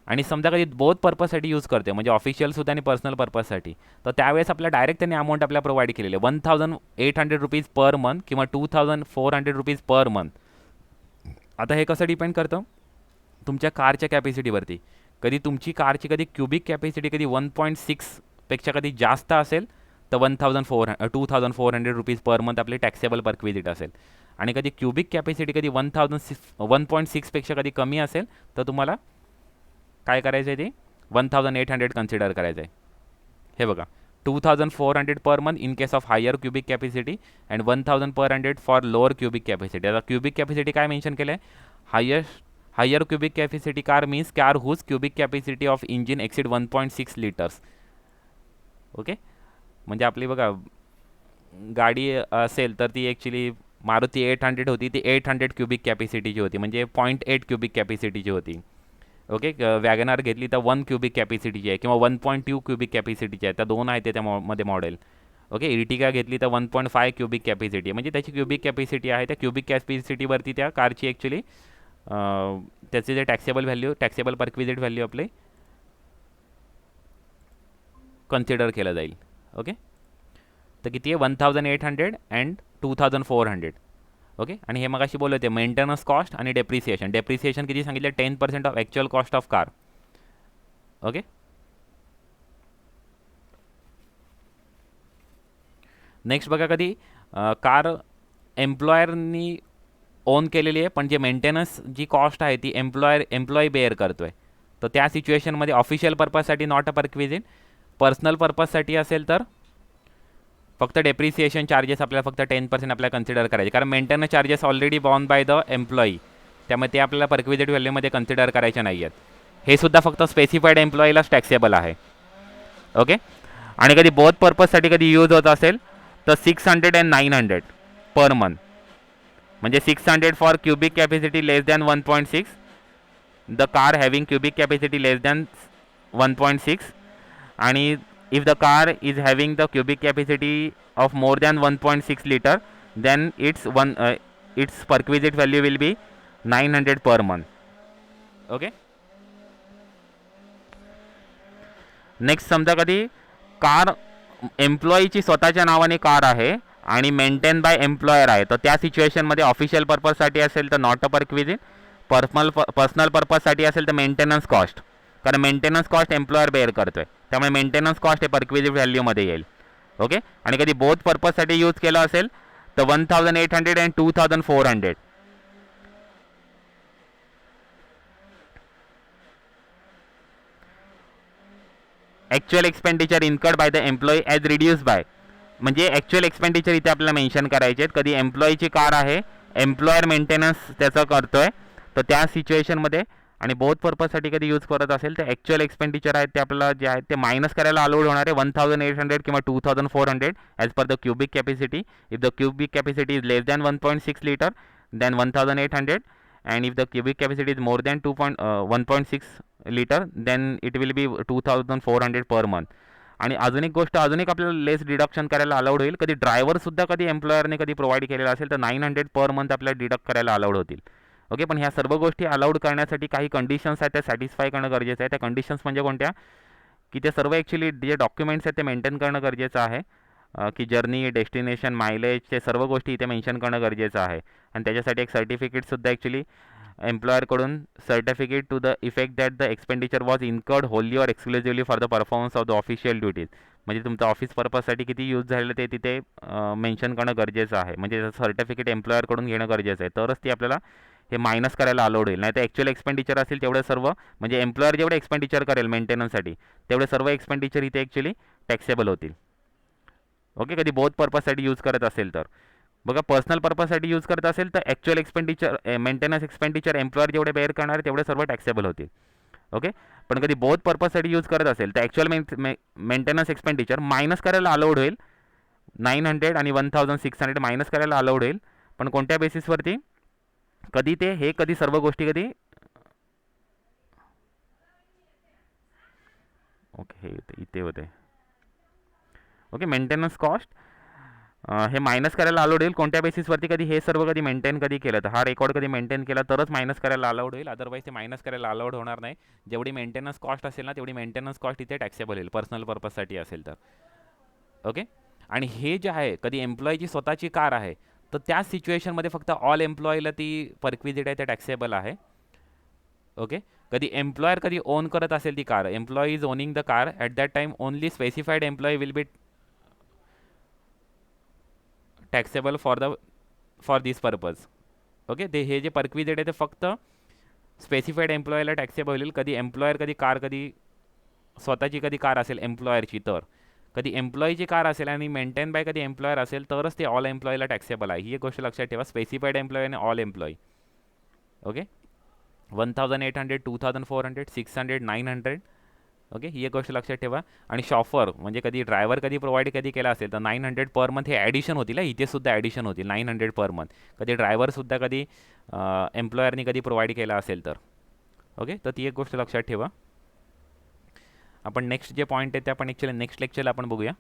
आणि समजा कधी बोथ पर्पजसाठी यूज करते म्हणजे ऑफिशियलसुद्धा आणि पर्सनल पर्पजसाठी, तर त्यावेळेस आपल्या डायरेक्ट त्यांनी अमाऊंट आपल्याला प्रोव्हाइड केलेली आहे 1800 रुपीज पर मंथ किंवा 2400 रुपीज पर मंथ. आता हे कसं डिपेंड करतं तुमच्या कारच्या कॅपॅसिटीवरती. कधी तुमची कारची कधी क्युबिक कॅपॅसिटी कधी 1.6पेक्षा कधी जास्त असेल तर 2400 रुपीज पर मंथ आपली टॅक्सेबल पर्क्विजिट असेल, आणि कधी क्युबिक कॅपॅसिटी कधी 1.6पेक्षा कधी कमी असेल तर तुम्हाला काय करायचं आहे, ते 1800 कन्सिडर करायचं आहे. हे बघा, 2400 per month in case of higher cubic capacity and 1000 for lower cubic capacity. आता क्युबिक कॅपॅसिटी काय मेन्शन केलं आहे, higher cubic capacity car means car whose cubic capacity of engine exceed 1.6 litres. Okay, म्हणजे आपली बघा गाडी असेल तर ती ॲक्च्युली मारुती 800 होती, ती 800 क्युबिक कॅपॅसिटीची होती, म्हणजे 0.8 क्युबिक कॅपॅसिटीची होती. ओके, वॅगनार घेतली तर 1 क्युबिक कॅपॅसिटीची आहे किंवा 1.2 क्युबिक कॅपॅसिटीची आहे, त्या दोन आहेत त्यामध्ये मॉडेल. ओके, इर्टिगा घेतली तर 1.5 क्युबिक कॅपॅसिटी, म्हणजे त्याची क्युबिक कॅपॅसिटी आहे, त्या क्युबिक कॅपॅसिटीवरती त्या कारची ॲक्च्युली त्याचे जे टॅक्सेबल व्हॅल्यू, टॅक्सेबल पर्क्विजिट व्हॅल्यू आपले कन्सिडर केलं जाईल. ओके, तर किती आहे 1800 अँड 2400. ओके, आणि हे मग अशी बोलत आहे मेंटेनन्स कॉस्ट आणि डेप्रिसिएशन. डेप्रिसिएशन किती सांगितलं, 10% of actual cost of car. Okay, next बघा, कधी कार एम्प्लॉयरनी ओन केलेली आहे पण जे मेंटेनन्स जी कॉस्ट आहे ती एम्प्लॉई बेअर करतो आहे, तर त्या सिच्युएशनमध्ये ऑफिशियल पर्पजसाठी नॉट अ पर्क्विजिट, पर्सनल पर्पजसाठी असेल तर फक्त डेप्रिसिएशन चार्जेस आपल्याला फक्त 10% आपल्याला कन्सिडर करायचे, कारण maintenance charges already born bye the employee, त्यामुळे ते आपल्याला पर्क्विजिट व्हॅल्यूमध्ये कन्सिडर करायचे नाही आहेत. हे सुद्धा फक्त स्पेसिफाईड एम्प्लॉईलाच टॅक्सेबल आहे. ओके, आणि कधी बोथ पर्पजसाठी कधी यूज होत असेल तर 600 अँड 900 पर मंथ, म्हणजे 600 for cubic capacity less than 1.6, the car having cubic capacity less than 1.6, आणि if the car is having the cubic capacity of more than 1.6 liter, then its perquisite value will be 900 per month. Okay, next समजा कधी car एम्प्लॉईची स्वतःच्या नावाने car आहे आणि maintain by employer आहे, तर त्या सिच्युएशनमध्ये ऑफिशियल पर्पजसाठी असेल तर नॉट अ पर्क्विजिट, पर्सनल पर्पजसाठी असेल तर मेंटेनन्स कॉस्ट, कारण मेंटेनन्स कॉस्ट एम्प्लॉयर बेअर करतोय, त्यामुळे मेंटेनन्स कॉस्ट हे पर्क्विजिट व्हॅल्यूमध्ये येईल. ओके, आणि कधी बोथ पर्पजसाठी यूज केलं असेल तर 1800 and 2400. Actual expenditure incurred bye the employee as reduce by, म्हणजे ॲक्च्युअल एक्सपेंडिचर इथे आपल्याला मेन्शन करायचे आहेत. कधी एम्प्लॉईची कार आहे, एम्प्लॉयर मेंटेनन्स त्याचं करतोय, तर त्या सिच्युएशनमध्ये आणि बोथ पर्पजसाठी कधी यूज करत असेल तर ॲक्च्युअल एक्सपेंडिचर आहेत ते आपल्याला जे आहेत ते मायनस करायला अलाउड होणार आहे 1800 किंवा 2400 as per the cubic capacity. If the cubic capacity is less than 1.6 litre then 1800, and if the cubic capacity is more than 1.6 liter, then it will be 2400 per month. आणि अजून एक गोष्ट, अजून एक आपल्याला लेस डिडक्शन करायला अलाउड होईल. कधी ड्रायव्हरसुद्धा कधी एम्प्लॉयरने कधी प्रोव्हाइड केलेला असेल तर 900 पर मंथ आपल्याला डिडक्ट करायला अलाउड होतील. ओके, पण ह्या सर्व गोष्टी अलाउड करण्यासाठी काही कंडिशन्स आहेत त्या सॅटिस्फाय करणं गरजेचं आहे. त्या कंडिशन्स म्हणजे कोणत्या, की ते सर्व ॲक्च्युली जे डॉक्युमेंट्स आहेत ते मेंटेन करणं गरजेचं आहे. की जर्नी, डेस्टिनेशन, मायलेज, ते सर्व गोष्टी इथे मेन्शन करणं गरजेचं आहे. आणि त्याच्यासाठी एक सर्टिफिकेटसुद्धा ॲक्च्युली एम्प्लॉयरकडून, certificate to the effect that the expenditure was incurred wholly or exclusively for the performance of the official duties. म्हणजे तुमचं ऑफिस पर्पजसाठी किती यूज झालेलं ते तिथे मेन्शन करणं गरजेचं आहे. म्हणजे त्याचं सर्टिफिकेट एम्प्लॉयरकडून घेणं गरजेचं आहे, तरच ती आपल्याला हे मायनस करायला अलाउड होईल. नाही तर ॲक्च्युअल एक्सपेंडिचर असेल तेवढे सर्व, म्हणजे एम्प्लॉयर जेवढे एक्सपेंडिचर करेल मेंटेनन्ससाठी तेवढे सर्व एक्सपेंडिचर इथे ॲक्च्युली टॅक्सेबल होतील. ओके, कधी बोथ पर्पजसाठी यूज करत असेल तर. बघा, पर्सनल पर्पजसाठी यूज करत असेल तर actual expenditure, maintenance expenditure employer जेवढे बेअर करणार तेवढे सर्व टॅक्सेबल होतील. ओके, पण कधी बोथ पर्पजसाठी यूज करत असेल तर ॲक्च्युअल मेंटेनन्स एक्सपेंडिचर मायनस करायला अलाउड होईल. 900 आणि 1600 मायनस करायला अलाउड होईल. पण कोणत्या बेसिसवरती, कधी ते हे कधी सर्व गोष्टी कधी, ओके हे इथे होते. ओके, मेंटेनन्स कॉस्ट हे मायनस करायला अलाउड होईल कोणत्या बेसिसवरती, कधी हे सर्व कधी मेंटेन कधी केलं तर, हा रेकॉर्ड कधी मेंटेन केला तरच मायनस करायला अलाउड होईल. अदरवाईज ते मायनस करायला अलाउड होणार नाही. जेवढी मेंटेनन्स कॉस्ट असेल ना तेवढी मेंटेनन्स कॉस्ट इथे टॅक्सेबल होईल पर्सनल पर्पजसाठी असेल तर. ओके, आणि हे जे आहे कधी एम्प्लॉईची स्वतःची कार आहे तर त्या सिच्युएशनमध्ये फक्त ऑल एम्प्लॉईला ती परक्विजिट आहे ते टॅक्सेबल आहे. ओके, कधी एम्प्लॉयर कधी ओन करत असेल ती car, employee is owning the car, at that time only specified employee will be taxable for this purpose. Okay, ते हे जे परक्विजिट आहे ते फक्त स्पेसिफाईड एम्प्लॉयला टॅक्सेबल होईल. कधी एम्प्लॉयर कधी कार, कधी स्वतःची कधी कार असेल एम्प्लॉयरची, तर कधी एम्प्लॉईची कार असेल आणि मेंटेन बाय कधी एम्प्लॉयर असेल तरच ते ऑल एम्प्लॉईला टॅक्सेबल आहे. ही एक गोष्ट लक्षात ठेवा, स्पेसिफाईड एम्प्लॉई आणि ऑल एम्प्लॉई. ओके, 1800, 2400, 600, 900. ओके, ही एक गोष्ट लक्षात ठेवा. आणि शॉफर म्हणजे कधी ड्रायव्हर कधी प्रोव्हाइड कधी केला असेल तर 900 पर मंथ हे ॲडिशन होतील. इथे सुद्धा ॲडिशन होतील 900 पर मंथ. कधी ड्रायव्हरसुद्धा कधी एम्प्लॉयरनी कधी प्रोव्हाइड केला असेल तर. ओके, तर ती एक गोष्ट लक्षात ठेवा. आपण नेक्स्ट जे पॉईंट आहे ते आपण ॲक्च्युअली नेक्स्ट लेक्चरला आपण बघूया.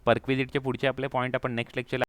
परक्विजिटचे पुढचे आपले पॉईंट आपण नेक्स्ट लेक्चरला